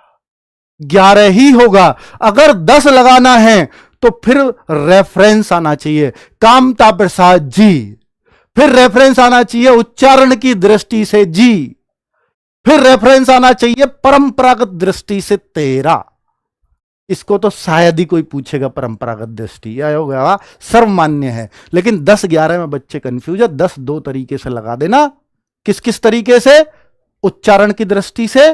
11 ही होगा। अगर 10 लगाना है तो फिर रेफरेंस आना चाहिए कामता प्रसाद जी, फिर रेफरेंस आना चाहिए उच्चारण की दृष्टि से जी, फिर रेफरेंस आना चाहिए परंपरागत दृष्टि से 13। इसको तो शायद ही कोई पूछेगा परंपरागत दृष्टि, या हो गया सर्वमान्य है। लेकिन 10 11 में बच्चे कंफ्यूज है। 10 दो तरीके से लगा देना। किस किस तरीके से? उच्चारण की दृष्टि से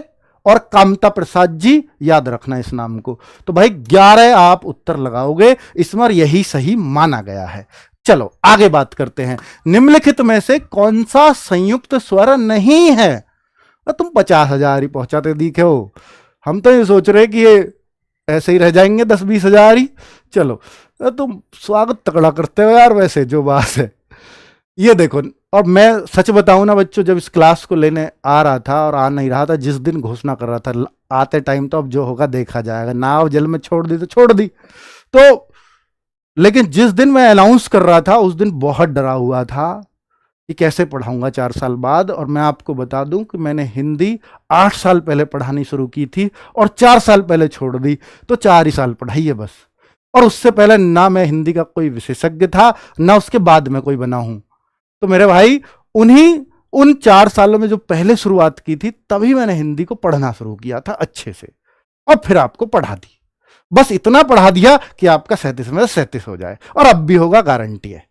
और कामता प्रसाद जी, याद रखना इस नाम को। तो भाई 11 आप उत्तर लगाओगे, इसमें यही सही माना गया है। चलो आगे बात करते हैं। निम्नलिखित में से कौन सा संयुक्त स्वर नहीं है? तुम 50,000 ही पहुंचाते दिखे हो, हम तो ये सोच रहे कि ये ऐसे ही रह जाएंगे 10-20 हजार ही। चलो तुम स्वागत तगड़ा करते हो यार, वैसे जो बात है ये देखो। और मैं सच बताऊं ना बच्चों, जब इस क्लास को लेने आ रहा था और आ नहीं रहा था, जिस दिन घोषणा कर रहा था आते टाइम, तो अब जो होगा देखा जाएगा। नाव जल में छोड़ दी तो छोड़ दी। तो लेकिन जिस दिन मैं अनाउंस कर रहा था उस दिन बहुत डरा हुआ था कि कैसे पढ़ाऊंगा 4 साल बाद। और मैं आपको बता दूं कि मैंने हिंदी 8 साल पहले पढ़ानी शुरू की थी और 4 साल पहले छोड़ दी, तो 4 ही साल पढ़ाई है बस। और उससे पहले ना मैं हिंदी का कोई विशेषज्ञ था, ना उसके बाद में कोई बना हूं। तो मेरे भाई उन 4 सालों में जो पहले शुरुआत की थी, तभी मैंने हिंदी को पढ़ना शुरू किया था अच्छे से, और फिर आपको पढ़ा दी। बस इतना पढ़ा दिया कि आपका 37 में 37 हो जाए, और अब भी होगा, गारंटी है।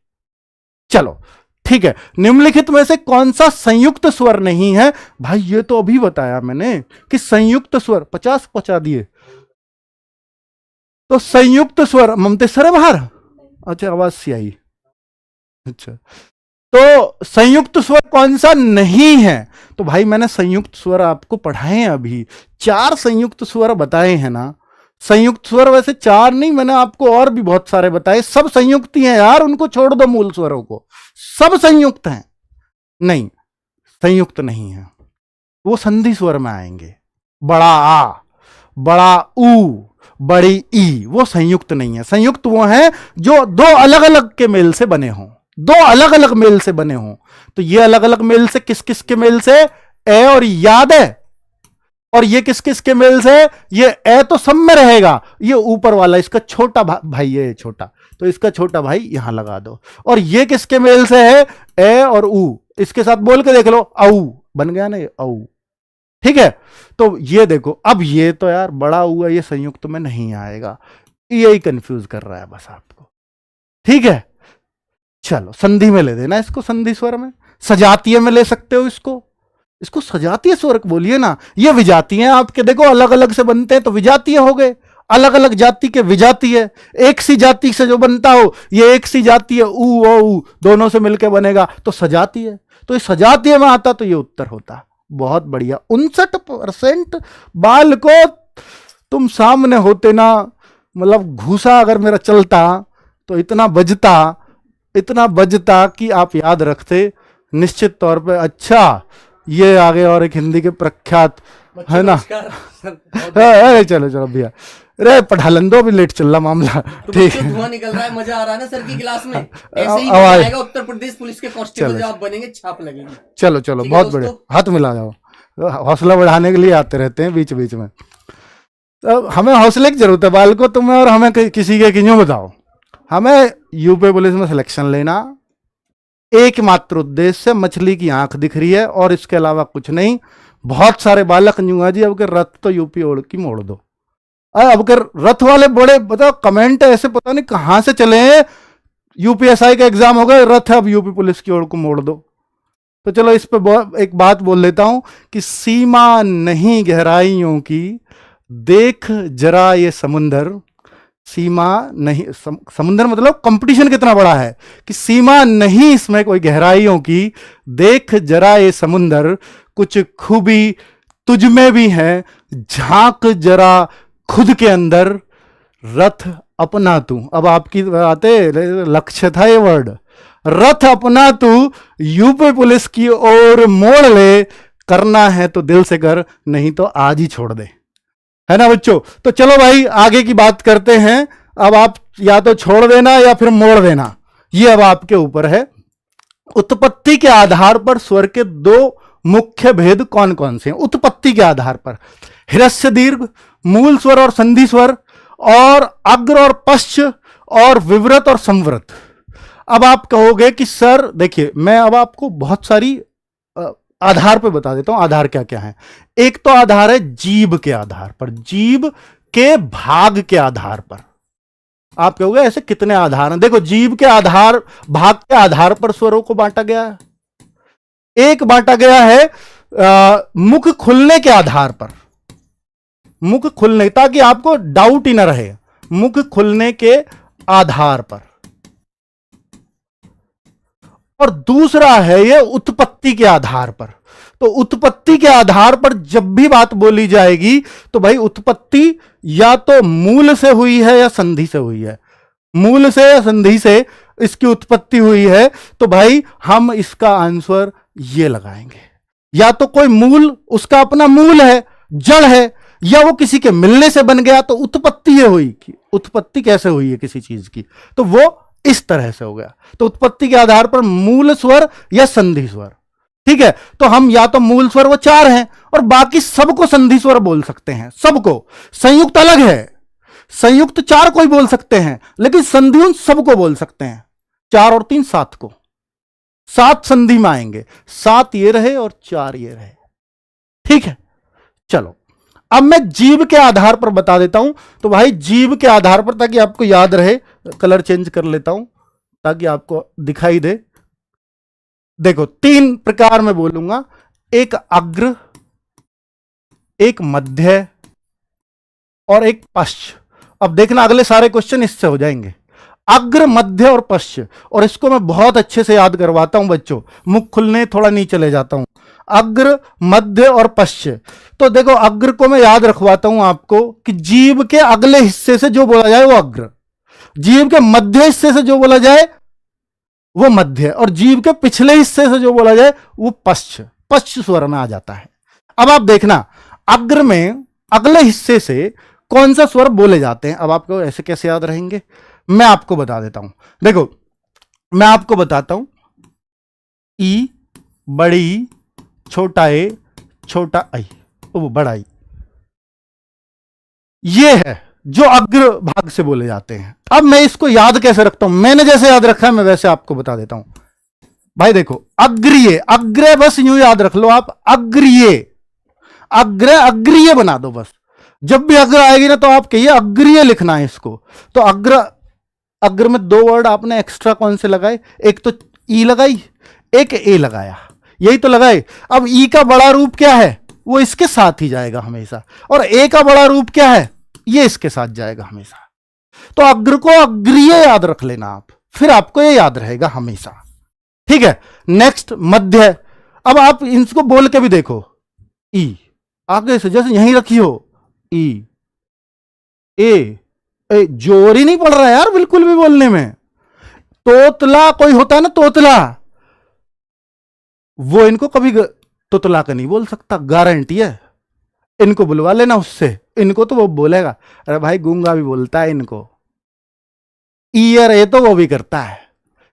चलो ठीक है। निम्नलिखित में से कौन सा संयुक्त स्वर नहीं है? भाई ये तो अभी बताया मैंने कि संयुक्त स्वर 50 पहुंचा दिए। तो संयुक्त स्वर, ममते सर बाहर, अच्छा आवाज सी आई। अच्छा, तो संयुक्त स्वर कौन सा नहीं है? तो भाई मैंने संयुक्त स्वर आपको पढ़ाए हैं अभी, 4 संयुक्त स्वर बताए हैं ना। संयुक्त स्वर वैसे 4 नहीं, मैंने आपको और भी बहुत सारे बताए। सब संयुक्त ही हैं यार, उनको छोड़ दो मूल स्वरों को, सब संयुक्त हैं। नहीं, संयुक्त नहीं है, वो संधि स्वर में आएंगे। बड़ा आ, बड़ा ऊ, बड़ी ई, वो संयुक्त नहीं है। संयुक्त वो है जो 2 अलग अलग के मेल से बने हों, 2 अलग अलग मेल से बने हों। तो ये अलग अलग मेल से किस किस के मेल से? ए और याद है। और ये किस किस के मेल से? ये ए तो सब में रहेगा, ये ऊपर वाला इसका छोटा भाई, ये छोटा, तो इसका छोटा भाई यहां लगा दो। और ये किसके मेल से है? ए और ऊ, इसके साथ बोल के देख लो, औ बन गया ना ये औ। ठीक है, तो ये देखो, अब ये तो यार बड़ा हुआ, ये संयुक्त में नहीं आएगा, यही कंफ्यूज कर रहा है बस आपको। ठीक है, चलो संधि में ले देना इसको, संधि स्वर में। सजातीय में ले सकते हो इसको सजातीय स्वर बोलिए ना। ये विजातीय आपके देखो अलग अलग से बनते हैं तो विजातीय हो गए, अलग अलग जाति के विजातीय। एक सी जाति से जो बनता हो, ये एक सी जाति है, ऊ ओ दोनों से मिलकर बनेगा तो सजातीय। तो ये सजातीय में आता तो ये उत्तर होता। बहुत बढ़िया। 59% बाल को तुम सामने होते ना, मतलब घूसा अगर मेरा चलता तो इतना बजता कि आप याद रखते निश्चित तौर पे। अच्छा, ये आगे और एक हिंदी के प्रख्यात है ना। चलो चलो भैया, अरे पढ़ा लन दो, अभी लेट चल रहा मामला। ठीक है, धुआं निकल रहा है, मजा आ रहा है ना सर की क्लास में। ऐसे ही आएगा उत्तर प्रदेश पुलिस के कांस्टेबल, आप बनेंगे, छाप लगेगी। चलो चलो, बहुत बढ़िया, हाथ मिला जाओ। हौसला बढ़ाने के लिए आते रहते हैं बीच बीच में, तो हमें हौसले की जरूरत है बाल को, तुम्हें और हमें किसी के क्यों बताओ। हमें यूपी पुलिस में सिलेक्शन लेना, एकमात्र उद्देश्य, मछली की आंख दिख रही है और इसके अलावा कुछ नहीं। बहुत सारे बालक न्यूआ जी, अब के रथ तो यूपी ओढ़ की मोड़ दो। अब के रथ वाले बड़े बताओ, कमेंट ऐसे पता नहीं कहां से चले हैं, यूपीएसआई का एग्जाम हो गया, रथ है अब यूपी पुलिस की ओर को मोड़ दो। तो चलो इस पे एक बात बोल लेता हूं कि सीमा नहीं गहराइयों की, देख जरा ये समुंदर, सीमा नहीं, समुद्र मतलब कंपटीशन कितना बड़ा है कि सीमा नहीं इसमें कोई गहराइयों की, देख जरा ये समुंदर कुछ खूबी तुझ में भी है, झांक जरा खुद के अंदर, रथ अपना तू। अब आपकी बातें, लक्ष्य था ये वर्ड, रथ अपना तू यूपी पुलिस की ओर मोड़ ले, करना है तो दिल से कर, नहीं तो आज ही छोड़ दे। है ना बच्चों? तो चलो भाई आगे की बात करते हैं। अब आप या तो छोड़ देना या फिर मोड़ देना, ये अब आपके ऊपर है। उत्पत्ति के आधार पर स्वर के दो मुख्य भेद कौन कौन से हैं? उत्पत्ति के आधार पर ह्रस्व दीर्घ, मूल स्वर और संधि स्वर, और अग्र और पश्च, और विवृत और संवृत। अब आप कहोगे कि सर देखिए, मैं अब आपको बहुत सारी आधार पर बता देता हूं। आधार क्या क्या है? एक तो आधार है जीभ के आधार पर, जीभ के भाग के आधार पर। आप कहोगे ऐसे कितने आधार हैं? देखो, जीभ के आधार, भाग के आधार पर स्वरों को बांटा गया है। एक बांटा गया है मुख खुलने के आधार पर, मुख खुलने, ताकि आपको डाउट ही ना रहे, मुख खुलने के आधार पर। और दूसरा है ये उत्पत्ति के आधार पर। तो उत्पत्ति के आधार पर जब भी बात बोली जाएगी तो भाई उत्पत्ति या तो मूल से हुई है या संधि से हुई है। मूल से या संधि से इसकी उत्पत्ति हुई है तो भाई हम इसका आंसर ये लगाएंगे। या तो कोई मूल, उसका अपना मूल है, जड़ है, या वो किसी के मिलने से बन गया, तो उत्पत्ति ये हुई कि उत्पत्ति कैसे हुई है किसी चीज की, तो वो इस तरह से हो गया। तो उत्पत्ति के आधार पर मूल स्वर या संधि स्वर। ठीक है, तो हम या तो मूल स्वर वो 4 हैं और बाकी सबको संधि स्वर बोल सकते हैं, सबको। संयुक्त अलग है, संयुक्त 4 को ही बोल सकते हैं, लेकिन संधि उन सबको बोल सकते हैं। 4 और 3 7 को, 7 संधि में आएंगे, 7 ये रहे और 4 ये रहे। ठीक है, चलो अब मैं जीभ के आधार पर बता देता हूं। तो भाई जीभ के आधार पर, ताकि आपको याद रहे, कलर चेंज कर लेता हूं ताकि आपको दिखाई दे। देखो 3 प्रकार में बोलूंगा, एक अग्र, एक मध्य और एक पश्च। अब देखना अगले सारे क्वेश्चन इससे हो जाएंगे, अग्र मध्य और पश्च। और इसको मैं बहुत अच्छे से याद करवाता हूं बच्चों, मुख खुलने थोड़ा नीचे ले जाता हूं। अग्र, मध्य और पश्च। तो देखो अग्र को मैं याद रखवाता हूं आपको कि जीभ के अगले हिस्से से जो बोला जाए वो अग्र, जीभ के मध्य हिस्से से जो बोला जाए वो मध्य, और जीभ के पिछले हिस्से से जो बोला जाए वो पश्च, पश्च स्वर में आ जाता है। अब आप देखना अग्र में अगले हिस्से से कौन सा स्वर बोले जाते हैं। अब आपको ऐसे कैसे याद रहेंगे, मैं आपको बता देता हूं। देखो मैं आपको बताता हूं, ई, बड़ी, छोटा ए, छोटा आई, वो बड़ा ई, ये है जो अग्र भाग से बोले जाते हैं। अब मैं इसको याद कैसे रखता हूं, मैंने जैसे याद रखा है मैं वैसे आपको बता देता हूं। भाई देखो अग्रिय, अग्र बस यूं याद रख लो आप, अग्रिय, अग्र अग्रिय बना दो बस। जब भी अग्र आएगी ना तो आप कहिए अग्रिय लिखना है इसको। तो अग्र, अग्र में 2 वर्ड आपने एक्स्ट्रा कौन से लगाए, एक तो ई लगाई, एक ए लगाया, यही तो लगाए। अब ई का बड़ा रूप क्या है, वो इसके साथ ही जाएगा हमेशा, और ए का बड़ा रूप क्या है, ये इसके साथ जाएगा हमेशा। तो अग्र को अग्रिय याद रख लेना आप, फिर आपको ये याद रहेगा हमेशा। ठीक है, नेक्स्ट मध्य। अब आप इनको बोल के भी देखो, ई आगे से जैसे यहीं रखी हो, ई, ए, जोर ही नहीं पड़ रहा यार बिल्कुल भी बोलने में। तोतला कोई होता है ना, तोतला, वो इनको कभी तोतला का नहीं बोल सकता, गारंटी है। इनको बुलवा लेना उससे, इनको तो वो बोलेगा, अरे भाई गूंगा भी बोलता है इनको। ईयर ए तो वो भी करता है,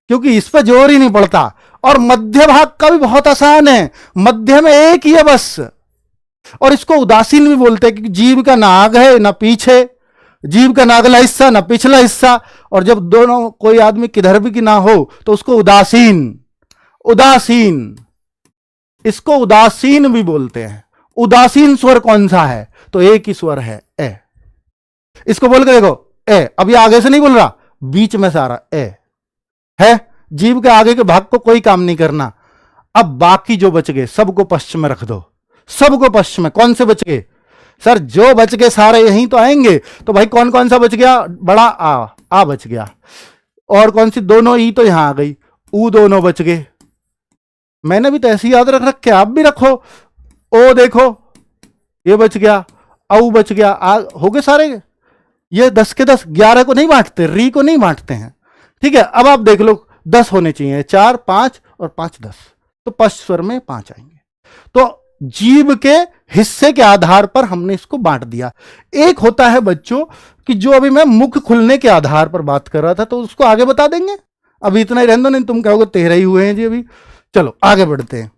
क्योंकि इस पर जोर ही नहीं पड़ता। और मध्य भाग का भी बहुत आसान है, मध्य में एक ही है बस। और इसको उदासीन भी बोलते हैं, क्योंकि जीभ का ना आग है ना पीछे, जीभ का ना अगला हिस्सा ना पिछला हिस्सा, और जब दोनों कोई आदमी किधर भी की ना हो तो उसको उदासीन, उदासीन, इसको उदासीन भी बोलते हैं। उदासीन स्वर कौन सा है, तो एक ही स्वर है, ए। इसको बोल के देखो, ए। अब ये आगे से नहीं बोल रहा, बीच में से आ रहा, ए है। जीभ के आगे के भाग को कोई काम नहीं करना। अब बाकी जो बच गए सबको पश्चिम में रख दो, सबको पश्चिम में। कौन से बच गए, सर जो बच गए सारे यहीं तो आएंगे। तो भाई कौन कौन सा बच गया? बड़ा आ बच गया, और कौन सी? दोनों ई तो यहां आ गई, ऊ दोनों बच गए। मैंने भी तो ऐसे याद रख रखे, आप भी रखो। ओ देखो ये बच गया, औ बच गया, हो गए सारे। ये 10 के 10, 11 को नहीं बांटते, री को नहीं बांटते हैं। ठीक है, अब आप देख लो 10 होने चाहिए, 4 5 और 5 10, तो पश्च स्वर में 5 आएंगे। तो जीभ के हिस्से के आधार पर हमने इसको बांट दिया। एक होता है बच्चों कि जो अभी मैं मुख खुलने के आधार पर बात कर रहा था, तो उसको आगे बता देंगे। अभी इतना ही रहने दो, नहीं तुम कहोगे 13 ही हुए हैं जी अभी। चलो आगे बढ़ते हैं।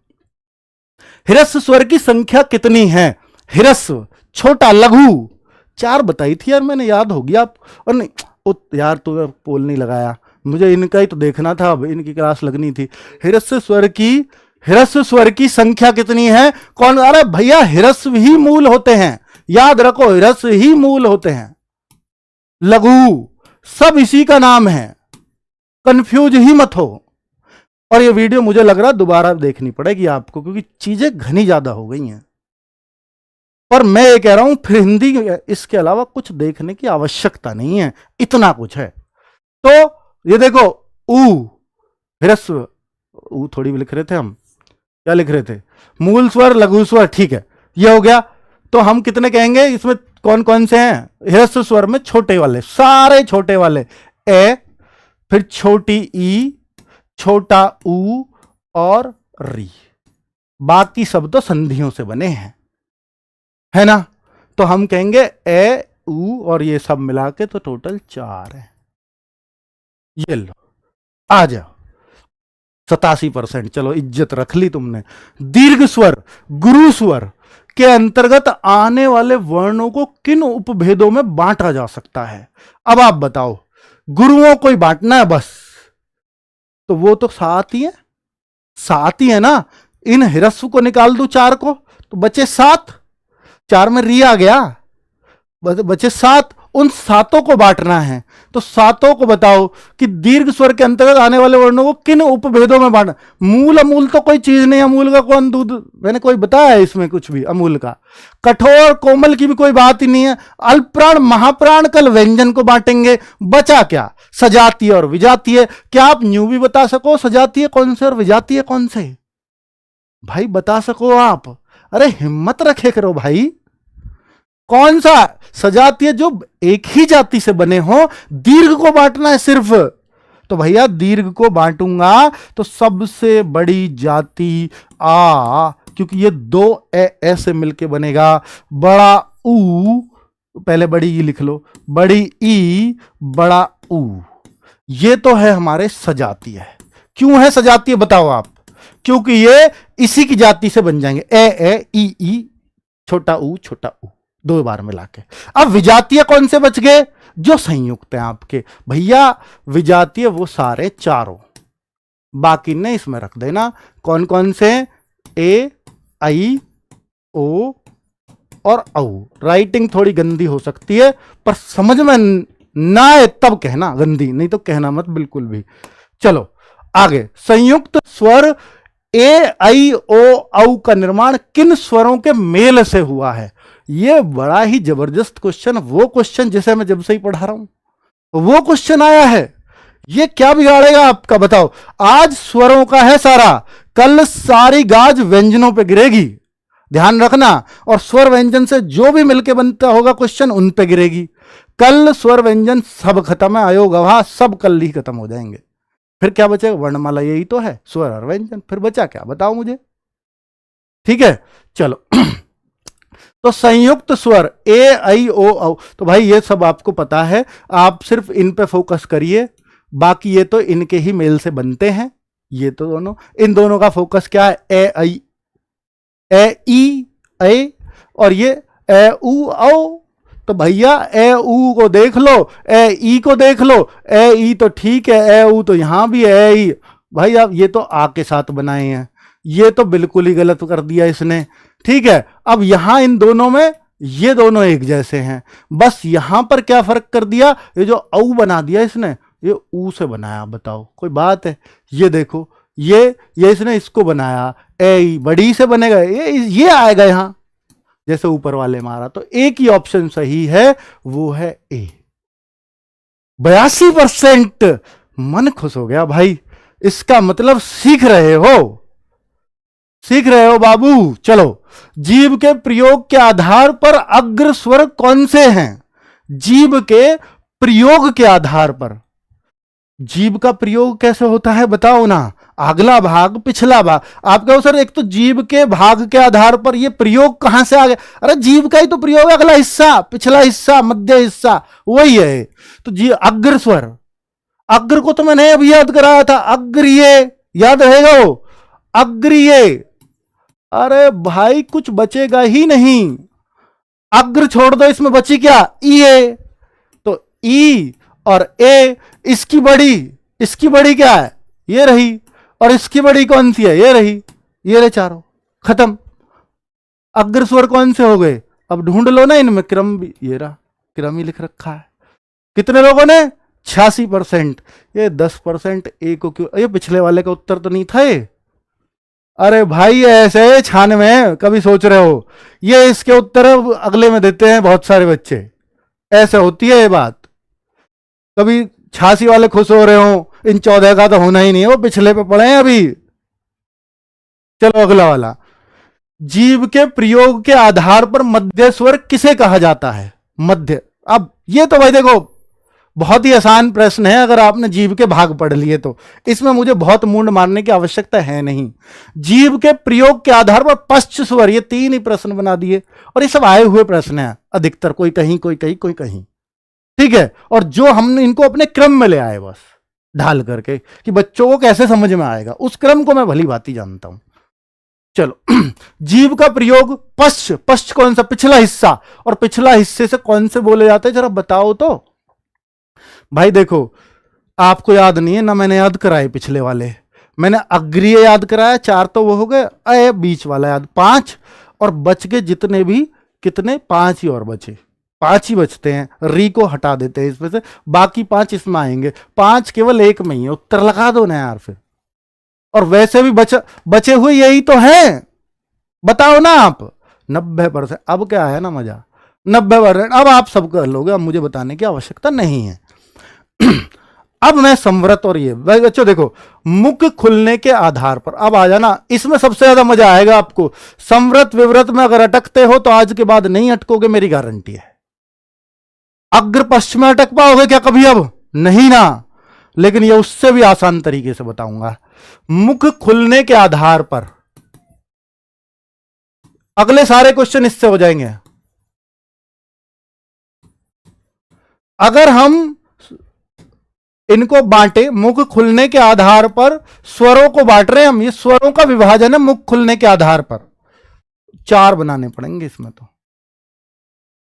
हिरस्व स्वर की संख्या कितनी है? हिरस्व छोटा लघु 4 बताई थी यार मैंने, याद होगी आप। और नहीं यार तो पोल नहीं लगाया, मुझे इनका ही तो देखना था, अब इनकी क्लास लगनी थी। हिरस्व स्वर की संख्या कितनी है? कौन? अरे भैया हिरस्व ही मूल होते हैं, याद रखो हिरस्व ही मूल होते हैं, लघु सब इसी का नाम है, कंफ्यूज ही मत हो। और ये वीडियो मुझे लग रहा दोबारा देखनी पड़ेगी आपको, क्योंकि चीजें घनी ज्यादा हो गई हैं। पर मैं ये कह रहा हूं फिर हिंदी इसके अलावा कुछ देखने की आवश्यकता नहीं है, इतना कुछ है। तो ये देखो ऊ हिरस्व, ऊ थोड़ी भी लिख रहे थे हम, क्या लिख रहे थे? मूल स्वर लघु स्वर, ठीक है ये हो गया। तो हम कितने कहेंगे इसमें? कौन कौन से हैं? हिरस्व स्वर में छोटे वाले, सारे छोटे वाले, ए, फिर छोटी ई, छोटा ऊ और री, बाकी सब तो संधियों से बने हैं, है ना। तो हम कहेंगे ए ऊ और ये सब मिला के तो टोटल 4 है। ये लो आ जाओ 87%। चलो इज्जत रख ली तुमने। दीर्घ स्वर गुरु स्वर के अंतर्गत आने वाले वर्णों को किन उपभेदों में बांटा जा सकता है? अब आप बताओ। गुरुओं को ही बांटना है बस, तो वो तो 7 ही है, 7 ही है ना। इन हिरस्व को निकाल दो 4 को, तो बचे 7, 4 में री आ गया, बचे 7। उन 7 को बांटना है, तो 7 को बताओ कि दीर्घ स्वर के अंतर्गत आने वाले वर्णों को किन उपभेदों में बांटना। मूल अमूल तो कोई चीज नहीं, अमूल का कौन दूध, मैंने कोई बताया है इसमें कुछ भी अमूल का? कठोर कोमल की भी कोई बात ही नहीं है। अल्पप्राण महाप्राण कल व्यंजन को बांटेंगे, बचा क्या? सजातीय और विजातीय। क्या आप न्यू भी बता सको सजातीय कौन से और विजातीय कौन से? भाई बता सको आप? अरे हिम्मत रखे करो भाई। कौन सा सजातीय? जो एक ही जाति से बने हो। दीर्घ को बांटना है सिर्फ, तो भैया दीर्घ को बांटूंगा तो सबसे बड़ी जाति आ, क्योंकि ये 2 ए से मिलके बनेगा। बड़ा ऊ, पहले बड़ी ई लिख लो, बड़ी ई बड़ा ऊ, ये तो है हमारे सजातीय। क्यों है सजातीय बताओ आप? क्योंकि ये इसी की जाति से बन जाएंगे, ए ई छोटा ऊ छोटा ऊ, 2 बार मिला के। अब विजातीय कौन से बच गए? जो संयुक्त हैं आपके। भैया विजातीय वो सारे 4, बाकी ने इसमें रख देना। कौन कौन से? ए आई ओ और औ। राइटिंग थोड़ी गंदी हो सकती है, पर समझ में ना आए तब कहना, गंदी नहीं तो कहना मत बिल्कुल भी। चलो आगे। संयुक्त स्वर ए आई ओ औ का निर्माण किन स्वरों के मेल से हुआ है? ये बड़ा ही जबरदस्त क्वेश्चन, वो क्वेश्चन जिसे मैं जब से ही पढ़ा रहा हूं, वो क्वेश्चन आया है। ये क्या बिगाड़ेगा आपका बताओ? आज स्वरों का है सारा, कल सारी गाज व्यंजनों पे गिरेगी, ध्यान रखना। और स्वर व्यंजन से जो भी मिलके बनता होगा क्वेश्चन, उन पे गिरेगी। कल स्वर व्यंजन सब खत्म है, आयोग गवाह, सब कल ही खत्म हो जाएंगे। फिर क्या बचेगा? वर्णमाला यही तो है, स्वर और व्यंजन, फिर बचा क्या बताओ मुझे? ठीक है चलो। तो संयुक्त स्वर ए आई ओ औ, तो भाई ये सब आपको पता है, आप सिर्फ इन पे फोकस करिए। बाकी ये तो इनके ही मेल से बनते हैं, ये तो दोनों, इन दोनों का फोकस क्या है? ए आई, ए ई ए, और ये ए ऊ औ। तो भैया ए ऊ को देख लो, ए ई को देख लो। ए ई तो ठीक है, ए ऊ तो यहां भी है ई। भाई आप ये तो आ के साथ बनाए हैं, ये तो बिल्कुल ही गलत कर दिया इसने। ठीक है, अब यहां इन दोनों में ये दोनों एक जैसे हैं, बस यहां पर क्या फर्क कर दिया? ये जो औ बना दिया इसने, ये ऊ से बनाया। बताओ कोई बात है? ये देखो, ये इसने इसको बनाया, ए बड़ी से बनेगा, ये आएगा यहां। जैसे ऊपर वाले मारा, तो एक ही ऑप्शन सही है, वो है ए। 82%। मन खुश हो गया भाई, इसका मतलब सीख रहे हो, सीख रहे हो बाबू। चलो, जीव के प्रयोग के आधार पर अग्र स्वर कौन से हैं? जीव के प्रयोग के आधार पर। जीव का प्रयोग कैसे होता है बताओ ना। अगला भाग, पिछला भाग। आप कहो सर एक तो जीव के भाग के आधार पर ये प्रयोग कहां से आ गया? अरे जीव का ही तो प्रयोग है, अगला हिस्सा, पिछला हिस्सा, मध्य हिस्सा, वही है। तो जी अग्र स्वर, अग्र को तो मैंने अभी याद कराया था, अग्रिय, याद रहेगा वो, अग्रिय। अरे भाई कुछ बचेगा ही नहीं, अग्र छोड़ दो, इसमें बची क्या? ई ए। तो ई और ए, इसकी बड़ी क्या है? ये रही। और इसकी बड़ी कौन सी है? ये रही। ये रहे चारों, खत्म। अग्र स्वर कौन से हो गए? अब ढूंढ लो ना इनमें, क्रम भी ये रहा, क्रम ही लिख रखा है। कितने लोगों ने? 86%। ये 10% ए को क्यों? ये पिछले वाले का उत्तर तो नहीं था ये? अरे भाई ऐसे छान में कभी सोच रहे हो, ये इसके उत्तर अगले में देते हैं बहुत सारे बच्चे, ऐसे होती है ये बात। कभी 86 वाले खुश हो रहे हो, इन 14 का तो होना ही नहीं है, वो पिछले पे पड़े हैं अभी। चलो अगला वाला, जीव के प्रयोग के आधार पर मध्य स्वर किसे कहा जाता है? मध्य। अब ये तो भाई देखो बहुत ही आसान प्रश्न है, अगर आपने जीव के भाग पढ़ लिए तो इसमें मुझे बहुत मूंड मारने की आवश्यकता है नहीं। जीव के प्रयोग के आधार पर पश्च स्वर, ये 3 ही प्रश्न बना दिए, और ये सब आए हुए प्रश्न हैं अधिकतर, कोई कहीं कोई कहीं कोई कहीं, ठीक है। और जो हमने इनको अपने क्रम में ले आए बस ढाल करके, कि बच्चों को कैसे समझ में आएगा, उस क्रम को मैं भली भांति जानता हूं। चलो, जीव का प्रयोग पश्च, पश्च कौन सा? पिछला हिस्सा। और पिछला हिस्से से कौन से बोले जाते हैं जरा बताओ तो। भाई देखो, आपको याद नहीं है ना, मैंने याद कराए पिछले वाले, मैंने अग्रिय याद कराया, 4 तो वो हो गए, अय बीच वाला याद 5, और बच के जितने भी, कितने? 5 ही और बचे, 5 ही बचते हैं। री को हटा देते हैं इसमें से, बाकी 5 इसमें आएंगे। 5 केवल एक में ही है, उत्तर लगा दो ना यार फिर। और वैसे भी बचे हुए यही तो हैं, बताओ ना आप। 90%। अब क्या है ना मजा, 90%। अब आप सब कर लोगे, अब मुझे बताने की आवश्यकता नहीं है। अब मैं संवृत और ये बच्चों देखो, मुख खुलने के आधार पर, अब आ जाना, इसमें सबसे ज्यादा मजा आएगा आपको। संवृत विवृत में अगर अटकते हो तो आज के बाद नहीं अटकोगे, मेरी गारंटी है। अग्र पश्चिम में अटक पाओगे क्या कभी? अब नहीं ना, लेकिन ये उससे भी आसान तरीके से बताऊंगा। मुख खुलने के आधार पर अगले सारे क्वेश्चन इससे हो जाएंगे। अगर हम इनको बांटे, मुख खुलने के आधार पर स्वरों को बांट रहे हैं हम, ये स्वरों का विभाजन है मुख खुलने के आधार पर। 4 बनाने पड़ेंगे इसमें तो।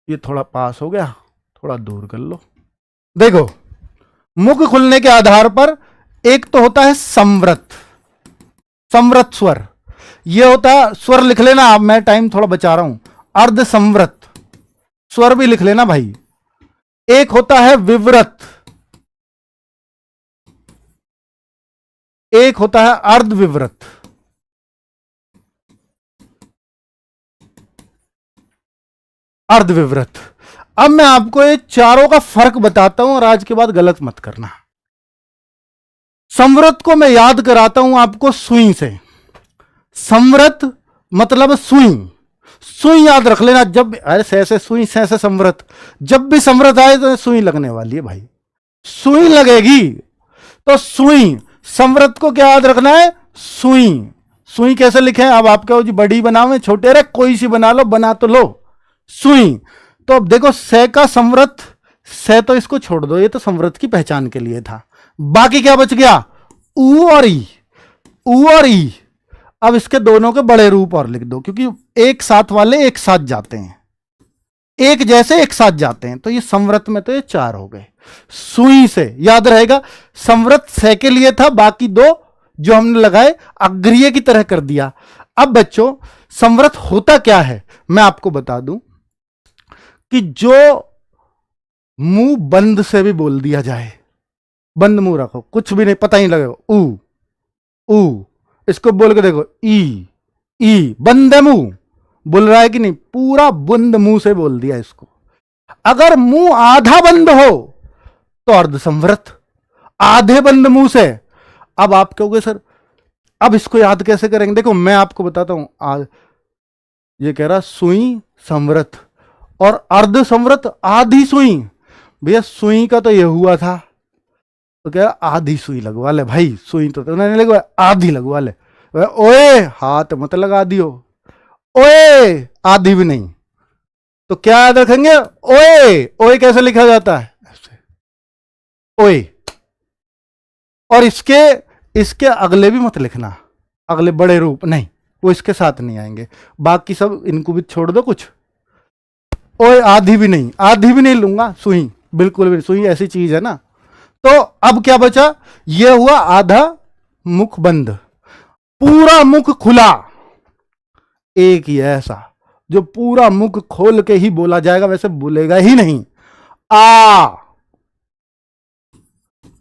ये थोड़ा पास हो गया, थोड़ा दूर कर लो। देखो, मुख खुलने के आधार पर एक तो होता है संवृत, संवृत स्वर। ये होता है, स्वर लिख लेना आप, मैं टाइम थोड़ा बचा रहा हूं। अर्ध संवृत स्वर भी लिख लेना भाई। एक होता है विवृत, एक होता है अर्ध विवृत। अर्ध विवृत। अब मैं आपको ये चारों का फर्क बताता हूं, और आज के बाद गलत मत करना। संवृत को मैं याद कराता हूं आपको सुई से। संवृत मतलब सुई, सुई याद रख लेना। जब ऐसे ऐसे सुई से ऐसे संवृत, जब भी संवृत आए तो सुई लगने वाली है भाई, सुई लगेगी। तो सुई, संवृत को क्या याद रखना है? सुई। सुई कैसे लिखे? अब आप कहो जी बड़ी बनाओ छोटे, अरे कोई सी बना लो, बना तो लो, सुई। तो अब देखो, से का संवृत, से तो इसको छोड़ दो, ये तो संवृत की पहचान के लिए था। बाकी क्या बच गया? ऊ और ई, ऊ और ई। अब इसके दोनों के बड़े रूप और लिख दो, क्योंकि एक साथ वाले एक साथ जाते हैं, एक जैसे एक साथ जाते हैं। तो ये संवृत में तो ये 4 हो गए। सुई से याद रहेगा, संवृत से के लिए था, बाकी 2 जो हमने लगाए अग्रिय की तरह कर दिया। अब बच्चों, संवृत होता क्या है मैं आपको बता दूं, कि जो मुंह बंद से भी बोल दिया जाए, बंद मुंह रखो, कुछ भी नहीं, पता ही लगेगा, ऊ ऊ, इसको बोल के देखो, ई ई, बंद है मुंह, बोल रहा है कि नहीं, पूरा बंद मुंह से बोल दिया इसको। अगर मुंह आधा बंद हो तो अर्ध संवृत, आधे बंद मुंह से। अब आप कहोगे सर अब इसको याद कैसे करेंगे? देखो मैं आपको बताता हूं। ये कह रहा सुई संवृत और अर्ध संवृत आधी सुई। भैया सुई का तो ये हुआ था, तो कह रहा आधी सुई लगवा ले भाई, सुई तो उन्होंने लगवा, आधी लगवा ले। ओए हाथ मत लगा दियो, ओए आधी भी नहीं। तो क्या याद रखेंगे? ओए, ओए कैसे लिखा जाता है? ऐसे, ओए। और इसके अगले भी मत लिखना, अगले बड़े रूप नहीं, वो इसके साथ नहीं आएंगे। बाकी सब इनको भी छोड़ दो कुछ। ओए आधी भी नहीं, आधी भी नहीं लूंगा सुई, बिल्कुल भी। सुई ऐसी चीज है ना। तो अब क्या बचा? ये हुआ आधा मुख बंद, पूरा मुख खुला। एक ही ऐसा जो पूरा मुख खोल के ही बोला जाएगा, वैसे बोलेगा ही नहीं। आ,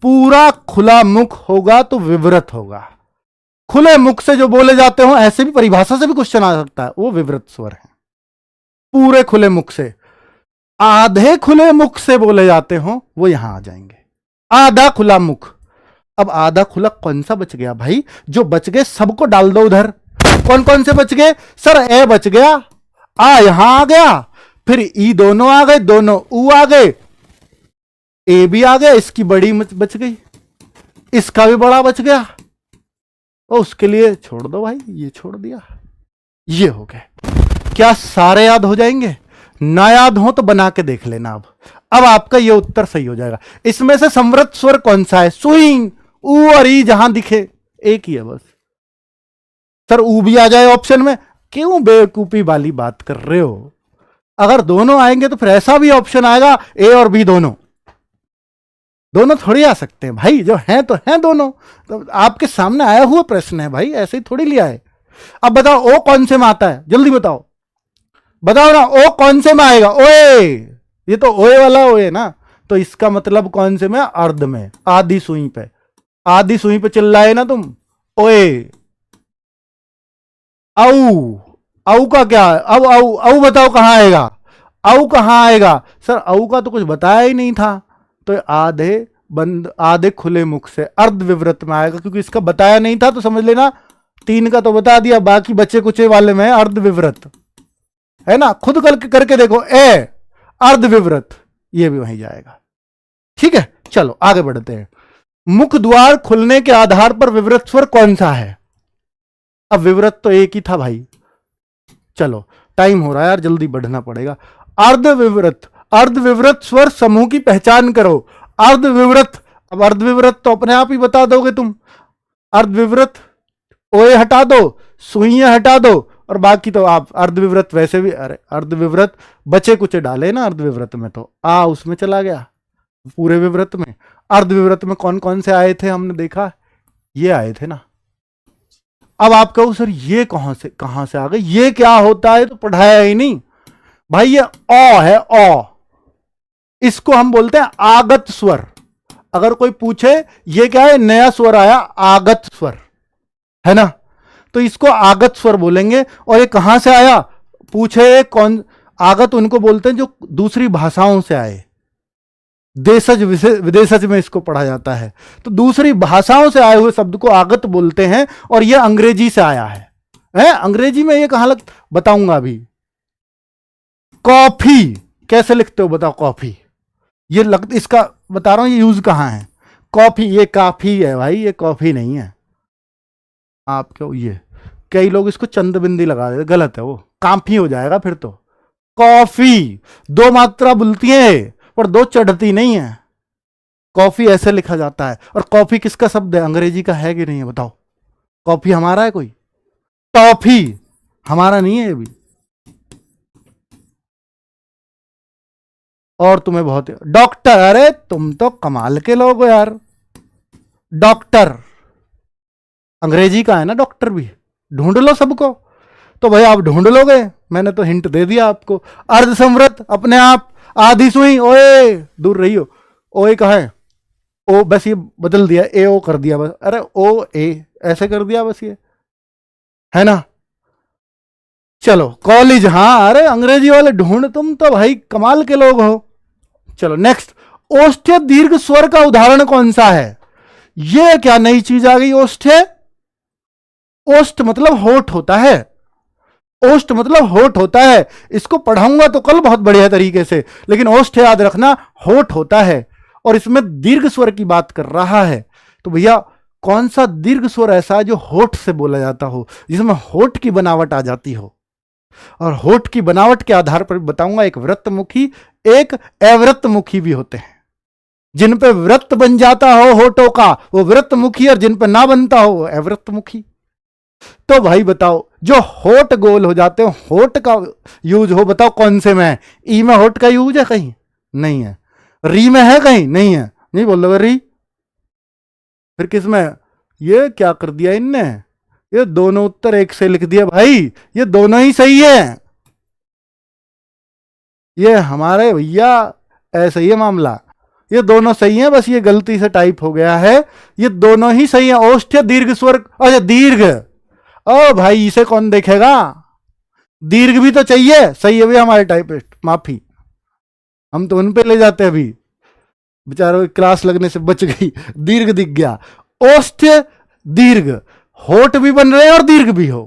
पूरा खुला मुख होगा तो विवृत होगा। खुले मुख से जो बोले जाते हो, ऐसे भी परिभाषा से भी क्वेश्चन आ सकता है, वो विवृत स्वर है। पूरे खुले मुख से, आधे खुले मुख से बोले जाते हो वो यहां आ जाएंगे। आधा खुला मुख। अब आधा खुला कौन सा बच गया भाई? जो बच गए सबको डाल दो उधर। कौन कौन से बच गए? सर ए बच गया, आ यहां आ गया, फिर ई दोनों आ गए, दोनों ऊ आ गए, ए भी आ गया, इसकी बड़ी बच गई, इसका भी बड़ा बच गया, और उसके लिए छोड़ दो भाई, ये छोड़ दिया। ये हो गए। क्या सारे याद हो जाएंगे? ना याद हो तो बना के देख लेना। अब आपका ये उत्तर सही हो जाएगा। इसमें से संवृत स्वर कौन सा है? सुई, ऊ और ई जहां दिखे एक ही है बस। सर ऊ भी आ जाए ऑप्शन में, क्यों बेवकूफी वाली बात कर रहे हो? अगर दोनों आएंगे तो फिर ऐसा भी ऑप्शन आएगा ए और बी दोनों थोड़ी आ सकते हैं भाई। जो हैं तो हैं दोनों। तो आपके सामने आया हुआ प्रश्न है भाई, ऐसे ही थोड़ी लिया है। अब बताओ ओ कौन से में आता है? जल्दी बताओ, बताओ ना, ओ कौन से में आएगा? ओए, ये तो ओए वाला ओए ना। तो इसका मतलब कौन से में? अर्ध में, आधी सुई पे। आधी सुई पे चिल्लाए ना तुम, ओए। औ, औ का क्या? अब औ बताओ कहां आएगा? औ कहां आएगा? सर औ का तो कुछ बताया ही नहीं था। तो आधे बंद, आधे खुले मुख से अर्ध विवृत में आएगा, क्योंकि इसका बताया नहीं था। तो समझ लेना 3 का तो बता दिया, बाकी बचे कुचे वाले में अर्ध विवृत है ना। खुद करके देखो, ए अर्ध विवृत, ये भी वहीं जाएगा। ठीक है, चलो आगे बढ़ते हैं। मुख द्वार खुलने के आधार पर विवृत स्वर कौन सा है? अब विवृत तो एक ही था भाई। चलो टाइम हो रहा है यार, जल्दी बढ़ना पड़ेगा। अर्धविवृत, अर्धविवृत स्वर समूह की पहचान करो। अर्धविवृत, अब अर्धविवृत तो अपने आप ही बता दोगे तुम। अर्धविवृत, ओए हटा दो, सुइयां हटा दो, और बाकी तो आप अर्धविवृत वैसे भी, अरे अर्धविवृत बचे कुचे डाले ना अर्धविवृत में, तो आ उसमें चला गया पूरे विवृत में। अर्धविवृत में कौन कौन से आए थे हमने देखा, ये आए थे ना। अब आप कहो सर ये कहां से आ गए, ये क्या होता है? तो पढ़ाया ही नहीं भाई। ये ओ है, ओ, इसको हम बोलते हैं आगत स्वर। अगर कोई पूछे ये क्या है, नया स्वर आया, आगत स्वर है ना, तो इसको आगत स्वर बोलेंगे। और ये कहां से आया पूछे कौन, आगत उनको बोलते हैं जो दूसरी भाषाओं से आए। देशज विदेशज में इसको पढ़ा जाता है। तो दूसरी भाषाओं से आए हुए शब्द को आगत बोलते हैं, और यह अंग्रेजी से आया है? अंग्रेजी में ये कहां बताऊंगा अभी। कॉफी कैसे लिखते हो बताओ? कॉफी, ये इसका बता रहा हूं, ये यूज कहां है? कॉफी, ये काफी है भाई, ये कॉफी नहीं है। आप क्यों, ये कई लोग इसको चंद बिंदी लगा देते, गलत है वो, काफी हो जाएगा फिर तो। कॉफी 2 मात्रा बुलती है पर 2 चढ़ती नहीं है। कॉफी ऐसे लिखा जाता है। और कॉफी किसका शब्द है? अंग्रेजी का है कि नहीं है बताओ? कॉफी हमारा है कोई? टॉफी हमारा नहीं है ये भी। और तुम्हें बहुत डॉक्टर, अरे तुम तो कमाल के लोग हो यार। डॉक्टर अंग्रेजी का है ना, डॉक्टर भी। ढूंढ लो सबको, तो भाई आप ढूंढ लोगे, मैंने तो हिंट दे दिया आपको। अर्ध संवृत अपने आप, आधी सुई, ओए दूर रही हो, ओए कहा है? ओ, बस ये बदल दिया, ए ओ कर दिया बस। अरे ओ ए ऐसे कर दिया बस, ये है ना। चलो कॉलेज, हाँ, अरे अंग्रेजी वाले ढूंढ, तुम तो भाई कमाल के लोग हो। चलो नेक्स्ट, ओष्ठ्य दीर्घ स्वर का उदाहरण कौन सा है? ये क्या नई चीज आ गई? ओष्ठ्य, ओष्ठ मतलब होठ होता है, ओष्ठ मतलब होठ होता है। इसको पढ़ाऊंगा तो कल बहुत बढ़िया तरीके से, लेकिन ओष्ठ याद रखना होठ होता है, और इसमें दीर्घ स्वर की बात कर रहा है। तो भैया कौन सा दीर्घ स्वर ऐसा है जो होठ से बोला जाता हो, जिसमें होठ की बनावट आ जाती हो? और होठ की बनावट के आधार पर बताऊंगा, एक वृत्तमुखी, एक अवृत्तमुखी भी होते हैं। जिन पे वृत्त बन जाता हो होठों का वो वृत्तमुखी, और जिन पे ना बनता हो वो अवृत्तमुखी। तो भाई बताओ, जो होठ गोल हो जाते हो, होठ का यूज हो, बताओ कौन से में है? ई में होठ का यूज है कहीं? नहीं है। री में है कहीं? नहीं है। नहीं बोल रहे री, फिर किस में? ये क्या कर दिया इनने, ये दोनों उत्तर एक से लिख दिया भाई, ये दोनों ही सही है। ये हमारे भैया ऐसा ही है मामला, ये दोनों सही हैं, बस ये गलती से टाइप हो गया है। ये दोनों ही सही है। ओष्ठ्य दीर्घ स्वर, अच्छा दीर्घ, ओ भाई इसे कौन देखेगा? दीर्घ भी तो चाहिए। सही है भैया हमारे टाइपिस्ट, माफी, हम तो उन पे ले जाते अभी, बेचारों की क्लास लगने से बच गई, दीर्घ दिख गया। ओष्ठ्य दीर्घ, होठ भी बन रहे हैं और दीर्घ भी हो।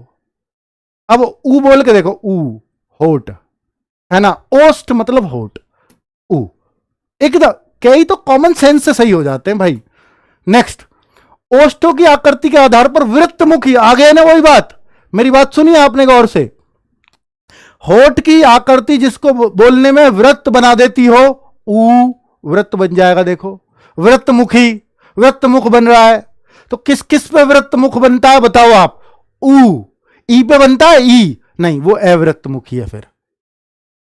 अब ऊ बोल के देखो, ऊ होठ है ना, ओष्ठ मतलब होठ, ऊ एकदम, कई तो कॉमन सेंस से सही हो जाते हैं भाई। नेक्स्ट, ओष्ठों की आकृति के आधार पर वृत्तमुखी, आ गए ना वही बात, मेरी बात सुनिए आपने गौर से। होठ की आकृति जिसको बोलने में वृत्त बना देती हो, ऊ वृत्त बन जाएगा। देखो वृत्तमुखी, वृत्तमुख बन रहा है। तो किस किस पे वृत्तमुख बनता है बताओ आप? ऊ, ई पे बनता है? ई नहीं, वो अवृत्तमुखी है। फिर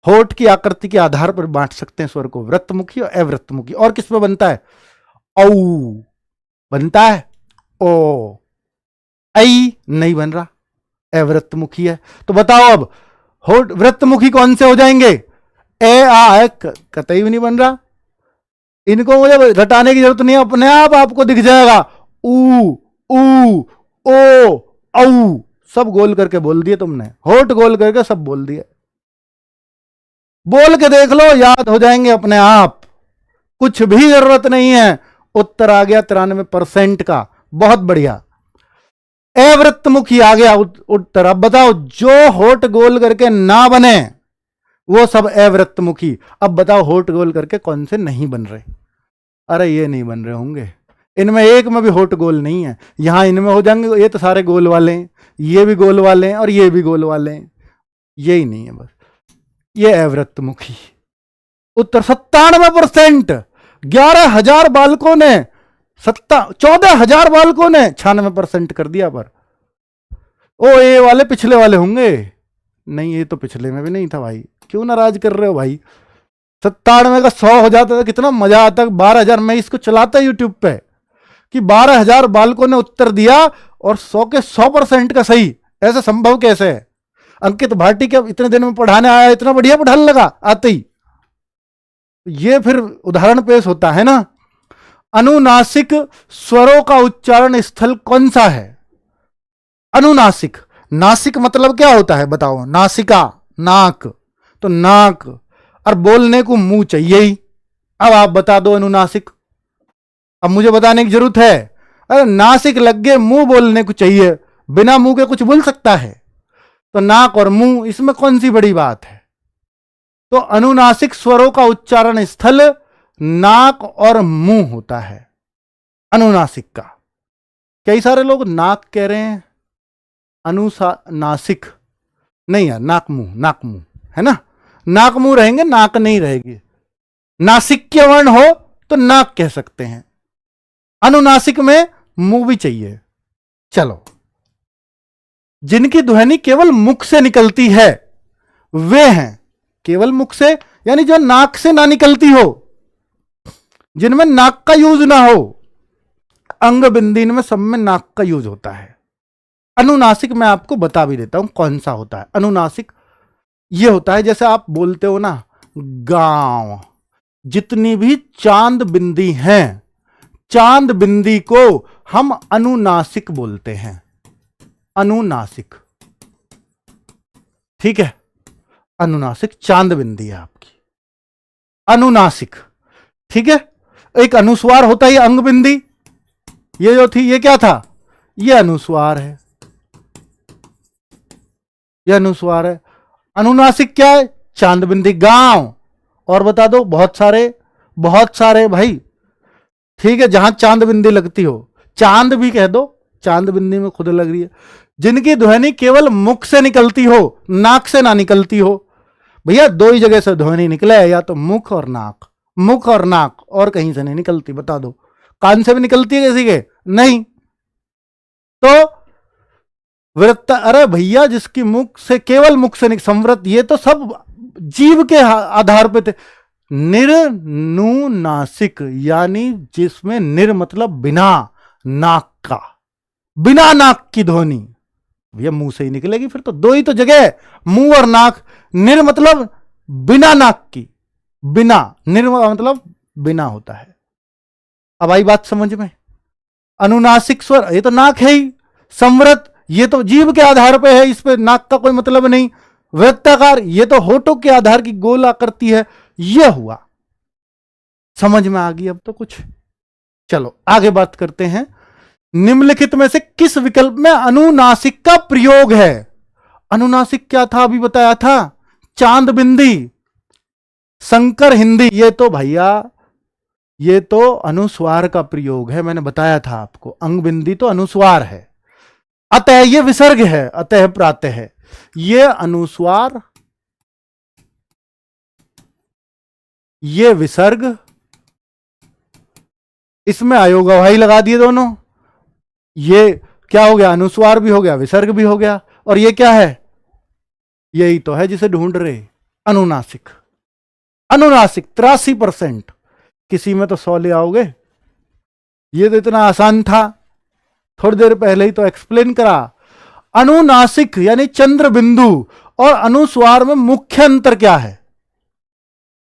होठ की आकृति के आधार पर बांट सकते हैं स्वर को, वृत्तमुखी और अवृत्तमुखी। और किस पे बनता है? औ बनता है, ओ, ऐ नहीं बन रहा, अवृत्तमुखी है। तो बताओ अब होठ वृत्तमुखी कौन से हो जाएंगे? ए आ कतई भी नहीं बन रहा, इनको मुझे रटाने की जरूरत नहीं है, अपने आप आपको दिख जाएगा। ऊ, ऊ, ओ, औ, सब गोल करके बोल दिए तुमने, होठ गोल करके सब बोल दिए। बोल के देख लो, याद हो जाएंगे अपने आप, कुछ भी जरूरत नहीं है। उत्तर आ गया 93% का, बहुत बढ़िया। अवृत्तमुखी आ गया उत्तर। अब बताओ, जो होठ गोल करके ना बने वो सब अवृत्तमुखी। अब बताओ होठ गोल करके कौन से नहीं बन रहे? अरे ये नहीं बन रहे होंगे, इनमें एक में भी होठ गोल नहीं है। यहां इनमें हो जाएंगे, ये तो सारे गोल वाले हैं, ये भी गोल वाले हैं और ये भी गोल वाले हैं, यही नहीं है बस, ये अवृत्तमुखी। उत्तर 97%। 11,000 बालकों ने 14,000 बालकों ने 96% कर दिया। पर ओ ये वाले पिछले वाले होंगे, नहीं ये तो पिछले में भी नहीं था भाई, क्यों नाराज कर रहे हो भाई? 97 का 100 हो जाता था, कितना मजा आता। 12,000, मैं इसको चलाता यूट्यूब पे कि 12,000 बालकों ने उत्तर दिया और 100 के 100% का सही, ऐसा संभव कैसे है? अंकित भाटी के इतने दिन में पढ़ाने आया, इतना बढ़िया पढ़ाने लगा आते ही। ये फिर उदाहरण पेश होता है ना। अनुनासिक स्वरों का उच्चारण स्थल कौन सा है? अनुनासिक, नासिक मतलब क्या होता है बताओ? नासिका, नाक, तो नाक, और बोलने को मुंह चाहिए ही। अब आप बता दो अनुनासिक, अब मुझे बताने की जरूरत है? अरे नासिक लग गए, मुंह बोलने को चाहिए, बिना मुंह के कुछ बोल सकता है? तो नाक और मुंह, इसमें कौन सी बड़ी बात है? तो अनुनासिक स्वरों का उच्चारण स्थल नाक और मुंह होता है अनुनासिक का। कई सारे लोग नाक कह रहे हैं, नासिक नहीं है, नाक मुंह, नाक मुंह है ना, नाक मुंह रहेंगे, नाक नहीं रहेगी। नासिक्य वर्ण हो तो नाक कह सकते हैं, अनुनासिक में मुंह भी चाहिए। चलो, जिनकी ध्वनि केवल मुख से निकलती है वे हैं, केवल मुख से यानी जो नाक से ना निकलती हो, जिनमें नाक का यूज ना हो। अंग बिंदीन में सब में नाक का यूज होता है। अनुनासिक मैं आपको बता भी देता हूं कौन सा होता है। अनुनासिक ये होता है, जैसे आप बोलते हो ना गांव, जितनी भी चांद बिंदी हैं, चांद बिंदी को हम अनुनासिक बोलते हैं, अनुनासिक। ठीक है, अनुनासिक चांद बिंदी है आपकी, अनुनासिक, ठीक है। एक अनुस्वार होता है अंग बिंदी, ये जो थी ये क्या था, ये अनुस्वार है, ये अनुस्वार है। अनुनासिक क्या है, चांद बिंदी, गांव। और बता दो बहुत सारे भाई, ठीक है, जहां चांद बिंदी लगती हो, चांद भी कह दो, चांद बिंदी में खुद लग रही है। जिनकी ध्वनि केवल मुख से निकलती हो, नाक से ना निकलती हो। भैया दो ही जगह से ध्वनि निकले, या तो मुख और नाक, मुख और नाक, और कहीं से नहीं निकलती। बता दो, कान से भी निकलती है किसी के, नहीं। तो वृत्त, अरे भैया जिसकी मुख से, केवल मुख से संवृत, ये तो सब जीव के आधार पे थे। निर्नुनासिक यानी जिसमें निर मतलब बिना नाक का, बिना नाक की ध्वनि, भैया मुंह से ही निकलेगी। फिर तो दो ही तो जगह है, मुंह और नाक। निर मतलब बिना नाक की, बिना, निर मतलब बिना होता है। अब आई बात समझ में। अनुनासिक स्वर, ये तो नाक है ही। संवृत, ये तो जीव के आधार पे है, इस पे नाक का कोई मतलब नहीं। वृत्ताकार, ये तो होठों के आधार की गोल आकृति है। यह हुआ, समझ में आ गई अब तो कुछ। चलो आगे बात करते हैं। निम्नलिखित में से किस विकल्प में अनुनासिक का प्रयोग है। अनुनासिक क्या था, अभी बताया था, चांद बिंदी, संकर हिंदी। ये तो भैया, ये तो अनुस्वार का प्रयोग है, मैंने बताया था आपको। अंग बिंदी तो अनुस्वार है, अतः ये विसर्ग है, अतः प्रातः है। ये अनुस्वार, ये विसर्ग, इसमें अयोगवाही लगा दिए दोनों। ये क्या हो गया, अनुस्वार भी हो गया, विसर्ग भी हो गया। और ये क्या है, यही तो है जिसे ढूंढ रहे, अनुनासिक। अनुनासिक 83%, किसी में तो 100 ले आओगे। ये तो इतना आसान था, थोड़ी देर पहले ही तो एक्सप्लेन करा। अनुनासिक यानी चंद्र बिंदु और अनुस्वार में मुख्य अंतर क्या है।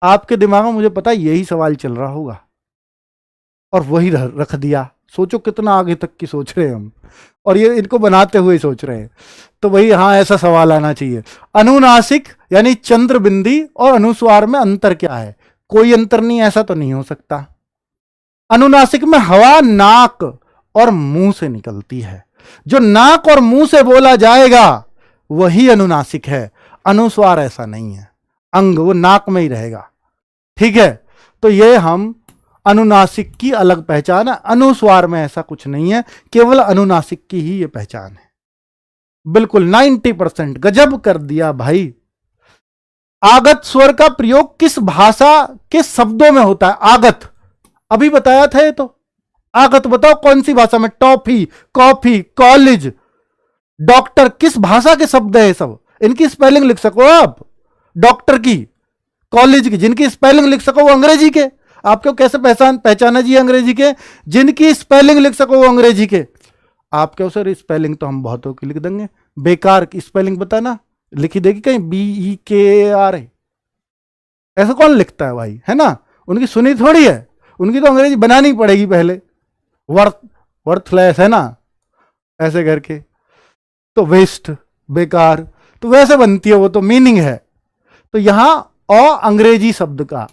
आपके दिमाग में मुझे पता यही सवाल चल रहा होगा, और वही रख दिया। सोचो कितना आगे तक की सोच रहे हैं हम, और ये इनको बनाते हुए सोच रहे हैं। तो वही, हाँ ऐसा सवाल आना चाहिए। अनुनासिक यानी चंद्र बिंदी और अनुस्वार में अंतर क्या है। कोई अंतर नहीं, ऐसा तो नहीं हो सकता। अनुनासिक में हवा नाक और मुंह से निकलती है, जो नाक और मुंह से बोला जाएगा वही अनुनासिक है। अनुस्वार ऐसा नहीं है, अंग वो नाक में ही रहेगा, ठीक है। तो ये हम अनुनासिक की अलग पहचान है, अनुस्वार में ऐसा कुछ नहीं है, केवल अनुनासिक की ही ये पहचान है। बिल्कुल 90%, गजब कर दिया भाई। आगत स्वर का प्रयोग किस भाषा के शब्दों में होता है। आगत अभी बताया था, ये तो आगत बताओ कौन सी भाषा में। टॉफी, कॉफी, कॉलेज, डॉक्टर, किस भाषा के शब्द है सब। इनकी स्पेलिंग लिख सको आप, डॉक्टर की, कॉलेज की, जिनकी स्पेलिंग लिख सको वो अंग्रेजी के। आपको कैसे पहचाना जी अंग्रेजी के, जिनकी स्पेलिंग लिख सको वो अंग्रेजी के। आप क्यों सर, स्पेलिंग तो हम बहुतों की लिख देंगे, बेकार की स्पेलिंग बताना, लिखी देगी कहीं BEKAR, ऐसा कौन लिखता है भाई, है ना। उनकी सुनी थोड़ी है, उनकी तो अंग्रेजी बनानी पड़ेगी पहले, वर्थलेस, है ना, ऐसे करके। तो वेस्ट, बेकार, तो वैसे बनती है वो, तो मीनिंग है। तो यहां अंग्रेजी शब्द का,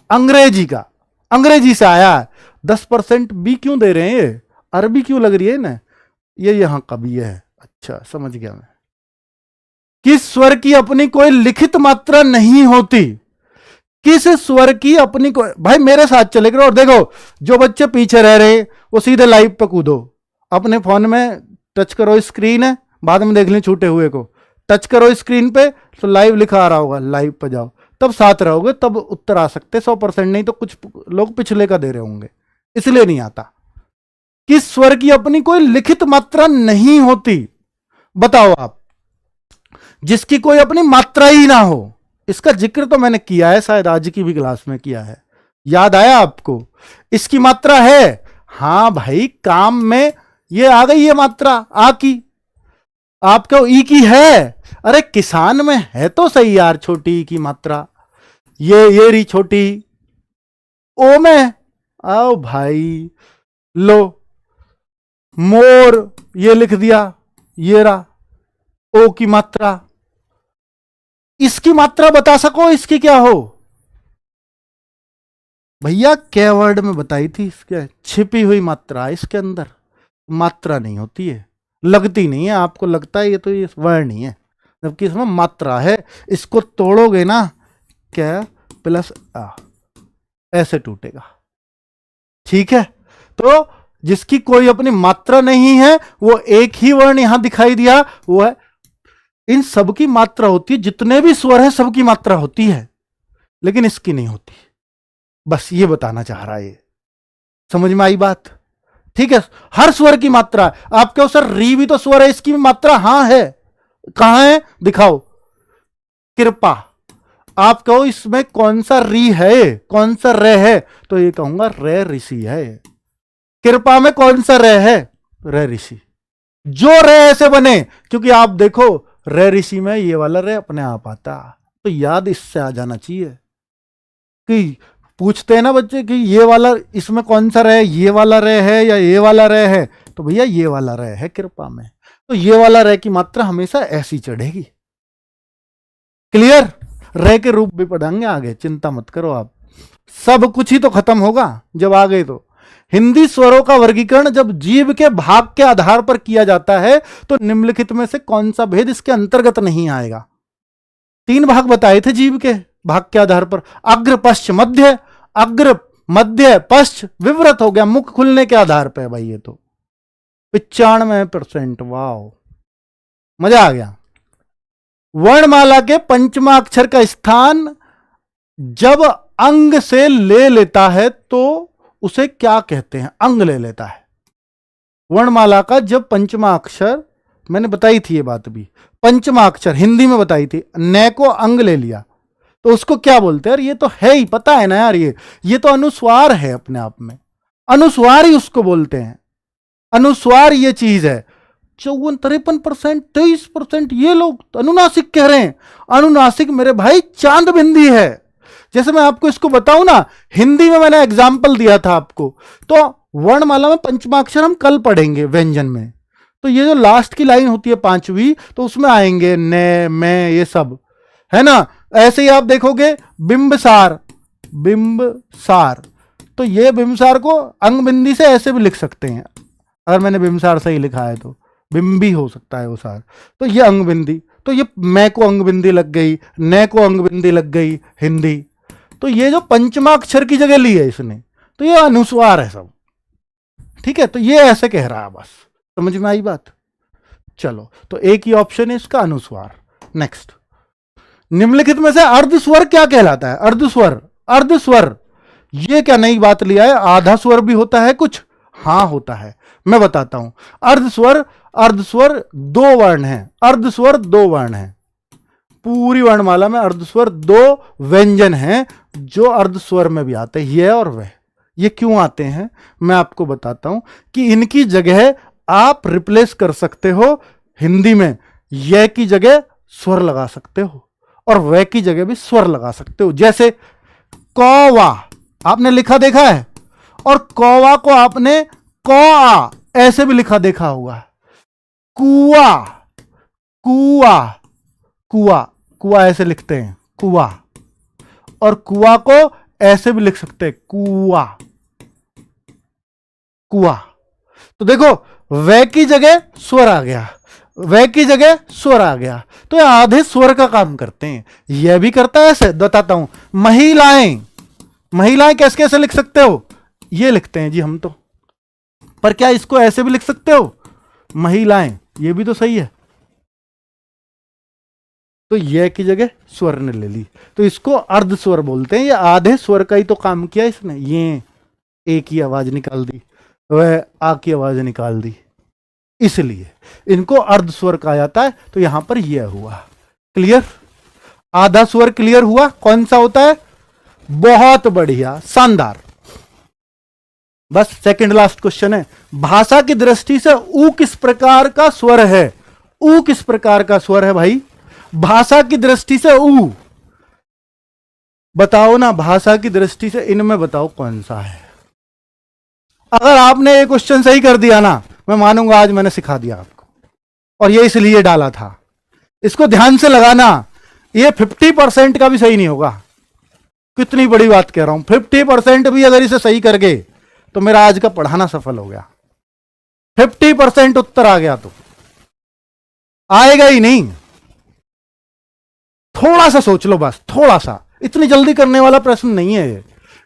अंग्रेजी से आया है। 10% बी क्यों दे रहे हैं, ये अरबी क्यों लग रही है ना, ये यहां का बी है। अच्छा समझ गया मैं। किस स्वर की अपनी कोई लिखित मात्रा नहीं होती। किस स्वर की अपनी कोई, भाई मेरे साथ चले करो और देखो, जो बच्चे पीछे रह रहे वो सीधे लाइव पे कूदो। अपने फोन में टच करो, स्क्रीन है, बाद में देख लें छूटे हुए को। टच करो स्क्रीन पे तो लाइव लिखा आ रहा होगा, लाइव पे जाओ, तब साथ रहोगे, तब उत्तर आ सकते 100%। नहीं तो कुछ लोग पिछले का दे रहे होंगे, इसलिए नहीं आता। किस स्वर की अपनी कोई लिखित मात्रा नहीं होती, बताओ आप, जिसकी कोई अपनी मात्रा ही ना हो। इसका जिक्र तो मैंने किया है, शायद आज की भी क्लास में किया है, याद आया आपको। इसकी मात्रा है, हाँ भाई, काम में ये आ गई ये मात्रा, आ की, आपको ई की है। अरे किसान में है तो सही यार, छोटी ई की मात्रा, ये रही छोटी। ओ में आओ भाई, लो, मोर ये लिख दिया, ये रहा ओ की मात्रा। इसकी मात्रा बता सको, इसकी क्या हो भैया? क्या वर्ड में बताई थी? इसके छिपी हुई मात्रा, इसके अंदर मात्रा नहीं होती है, लगती नहीं है, आपको लगता है ये तो ये वर्ण ही है, जबकि इसमें मात्रा है। इसको तोड़ोगे ना, क्या प्लस आ, ऐसे टूटेगा। ठीक है, तो जिसकी कोई अपनी मात्रा नहीं है वो एक ही वर्ण यहां दिखाई दिया, वो है। इन सबकी मात्रा होती है, जितने भी स्वर है सबकी मात्रा होती है, लेकिन इसकी नहीं होती। बस ये बताना चाह रहा है ये। समझ में आई बात? ठीक है, हर स्वर की मात्रा। आप कहो सर री भी तो स्वर है, इसकी भी मात्रा, हां है। कहां है दिखाओ? कृपा। आप कहो इसमें कौन सा री है, कौन सा रे है, तो ये कहूंगा रे ऋषि है। कृपा में कौन सा रे है? रे ऋषि। जो रे ऐसे बने, क्योंकि आप देखो रे ऋषि में ये वाला रे अपने आप आता, तो याद इससे आ जाना चाहिए। कि पूछते हैं ना बच्चे कि ये वाला इसमें कौन सा रे, ये वाला रे है या ये वाला रे है, तो भैया ये वाला रे है कृपा में, तो ये वाला रे की मात्रा हमेशा ऐसी चढ़ेगी। क्लियर? रे के रूप भी पढ़ेंगे आगे, चिंता मत करो आप। सब कुछ ही तो खत्म होगा जब आ गए तो। हिंदी स्वरों का वर्गीकरण जब जीव के भाग के आधार पर किया जाता है, तो निम्नलिखित में से कौन सा भेद इसके अंतर्गत नहीं आएगा? 3 भाग बताए थे जीव के भाग के आधार पर, अग्र पश्च मध्य। अग्र मध्य पश्च विवृत हो गया, मुख खुलने के आधार पर भाई। ये तो 95%। वाओ, मजा आ गया। वर्णमाला के पंचमा अक्षर का स्थान जब अंग से ले लेता है तो उसे क्या कहते हैं? अंग ले लेता है। वर्णमाला का जब पंचमा अक्षर, मैंने बताई थी ये बात भी, पंचमा अक्षर हिंदी में बताई थी, न को अंग ले लिया तो उसको क्या बोलते हैं? यार ये तो है ही, पता है ना यार, ये तो अनुस्वार है अपने आप में, अनुस्वार ही उसको बोलते हैं। अनुस्वार ये चीज है। 54-53%, 23% ये लोग अनुनासिक कह रहे हैं। अनुनासिक मेरे भाई चांद बिंदी है। जैसे मैं आपको इसको बताऊं ना, हिंदी में मैंने एग्जाम्पल दिया था आपको, तो वर्णमाला में पंचमाक्षर हम कल पढ़ेंगे व्यंजन में, तो ये जो लास्ट की लाइन होती है 5वीं, तो उसमें आएंगे ने, मैं, ये सब है ना। ऐसे ही आप देखोगे बिंबसार, बिंबसार, तो ये बिंबसार को अंग बिंदी से ऐसे भी लिख सकते हैं, अगर मैंने बिंबसार सही लिखा है तो बिंबी हो सकता है वो सार। तो ये अंग बिंदी, तो ये मैं को अंग बिंदी लग गई, ने को अंग बिंदी लग गई हिंदी। तो ये जो पंचमाक्षर की जगह ली है इसने, तो ये अनुस्वार है सब। ठीक है, तो ये ऐसे कह रहा है, बस समझ में आई बात? चलो, तो एक ही ऑप्शन है इसका, अनुस्वार। नेक्स्ट, निम्नलिखित में से अर्धस्वर क्या कहलाता है? अर्धस्वर, अर्धस्वर ये क्या नई बात लिया है? आधा स्वर भी होता है कुछ? हाँ होता है, मैं बताता हूं। अर्धस्वर, अर्धस्वर 2 वर्ण हैं, अर्धस्वर 2 वर्ण हैं। पूरी वर्णमाला में अर्धस्वर 2 व्यंजन हैं जो अर्धस्वर में भी आते हैं, ये और वह। ये क्यों आते हैं मैं आपको बताता हूं कि इनकी जगह आप रिप्लेस कर सकते हो। हिंदी में यह की जगह स्वर लगा सकते हो और वह की जगह भी स्वर लगा सकते हो। जैसे कौवा आपने लिखा देखा है, और कौवा को आपने कौआ ऐसे भी लिखा देखा होगा। कुआ, कुआ, कुआ, कुआ ऐसे लिखते हैं कुआ, और कुआ को ऐसे भी लिख सकते हैं कुआ, कुआ। तो देखो वह की जगह स्वर आ गया, वह की जगह स्वर आ गया, तो ये आधे स्वर का काम करते हैं। यह भी करता है ऐसे, बताता हूं। महिलाएं, महिलाएं कैसे कैसे लिख सकते हो? ये लिखते हैं जी हम तो, पर क्या इसको ऐसे भी लिख सकते हो? महिलाएं, ये भी तो सही है। तो यह की जगह स्वर ने ले ली, तो इसको अर्ध स्वर बोलते हैं। ये आधे स्वर का ही तो काम किया इसने। ये ए की आवाज निकाल दी, वह आ की आवाज निकाल दी, इसलिए इनको अर्ध स्वर कहा जाता है। तो यहां पर यह हुआ। क्लियर? आधा स्वर क्लियर हुआ? कौन सा होता है? बहुत बढ़िया, शानदार। बस सेकंड लास्ट क्वेश्चन है। भाषा की दृष्टि से ऊ किस प्रकार का स्वर है? ऊ किस प्रकार का स्वर है भाई? भाषा की दृष्टि से ऊ बताओ ना, भाषा की दृष्टि से इनमें बताओ कौन सा है। अगर आपने ये क्वेश्चन सही कर दिया ना, मैं मानूंगा आज मैंने सिखा दिया आपको, और ये इसलिए डाला था। इसको ध्यान से लगाना, ये 50% का भी सही नहीं होगा। कितनी बड़ी बात कह रहा हूं, 50% भी अगर इसे सही कर गए तो मेरा आज का पढ़ाना सफल हो गया। 50% उत्तर आ गया तो आएगा ही नहीं। थोड़ा सा सोच लो, बस थोड़ा सा, इतनी जल्दी करने वाला प्रश्न नहीं है ये।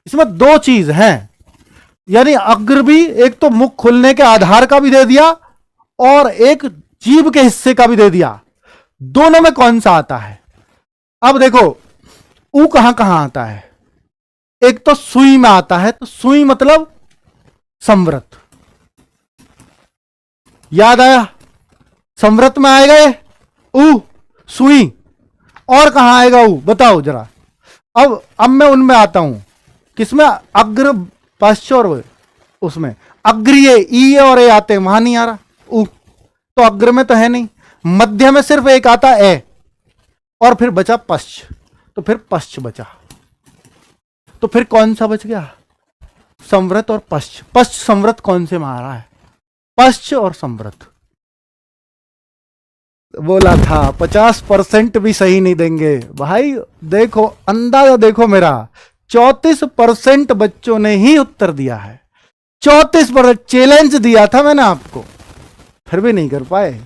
इसमें दो चीज हैं, यानी अग्र भी, एक तो मुख खुलने के आधार का भी दे दिया और एक जीभ के हिस्से का भी दे दिया। दोनों में कौन सा आता है? अब देखो ऊ कहां कहां आता है। एक तो सुई में आता है, तो सुई मतलब संवृत, याद आया? संवृत में आएगा ये ऊ, सुई। और कहां आएगा ऊ, बताओ जरा। अब मैं उनमें आता हूं, किसमें? अग्र, पश्च और उसमें अग्रीय ई और ए आते हैं, वहां नहीं आ रहा ऊ, तो अग्र में तो है नहीं। मध्य में सिर्फ एक आता ए और फिर बचा पश्च, तो फिर पश्च बचा। तो फिर कौन सा बच गया? संवृत और पश्च। पश्च संवृत कौन से में आ रहा है? पश्च और संवृत। बोला था 50% भी सही नहीं देंगे भाई। देखो अंदाजा देखो मेरा, 34% बच्चों ने ही उत्तर दिया है। 34% चैलेंज दिया था मैंने आपको, फिर भी नहीं कर पाए।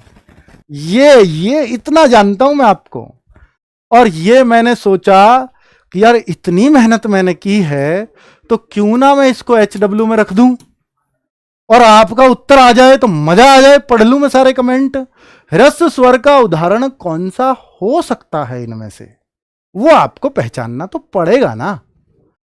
ये इतना जानता हूं मैं आपको। और ये मैंने सोचा कि यार इतनी मेहनत मैंने की है तो क्यों ना मैं इसको HW में रख दूं और आपका उत्तर आ जाए तो मजा आ जाए। पढ़ लूं मैं सारे कमेंट। ह्रस्व स्वर का उदाहरण कौन सा हो सकता है इनमें से, वो आपको पहचानना तो पड़ेगा ना।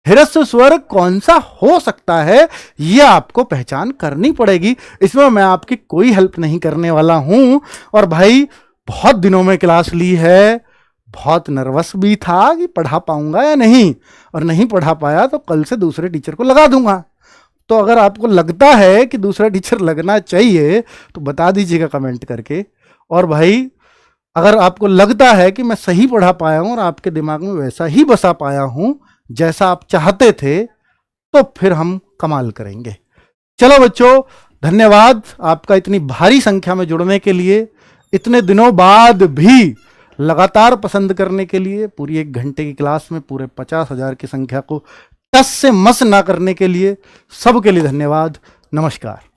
ह्रस्व स्वर कौन सा हो सकता है ये आपको पहचान करनी पड़ेगी। इसमें मैं आपकी कोई हेल्प नहीं करने वाला हूं। और भाई बहुत दिनों में क्लास ली है, बहुत नर्वस भी था कि पढ़ा पाऊंगा या नहीं, और नहीं पढ़ा पाया तो कल से दूसरे टीचर को लगा दूंगा। तो अगर आपको लगता है कि दूसरा टीचर लगना चाहिए तो बता दीजिएगा कमेंट करके। और भाई अगर आपको लगता है कि मैं सही पढ़ा पाया हूं और आपके दिमाग में वैसा ही बसा पाया हूं जैसा आप चाहते थे, तो फिर हम कमाल करेंगे। चलो बच्चों, धन्यवाद आपका इतनी भारी संख्या में जुड़ने के लिए, इतने दिनों बाद भी लगातार पसंद करने के लिए, पूरी 1 घंटे की क्लास में पूरे 50,000 की संख्या को टस से मस ना करने के लिए। सबके लिए धन्यवाद। नमस्कार।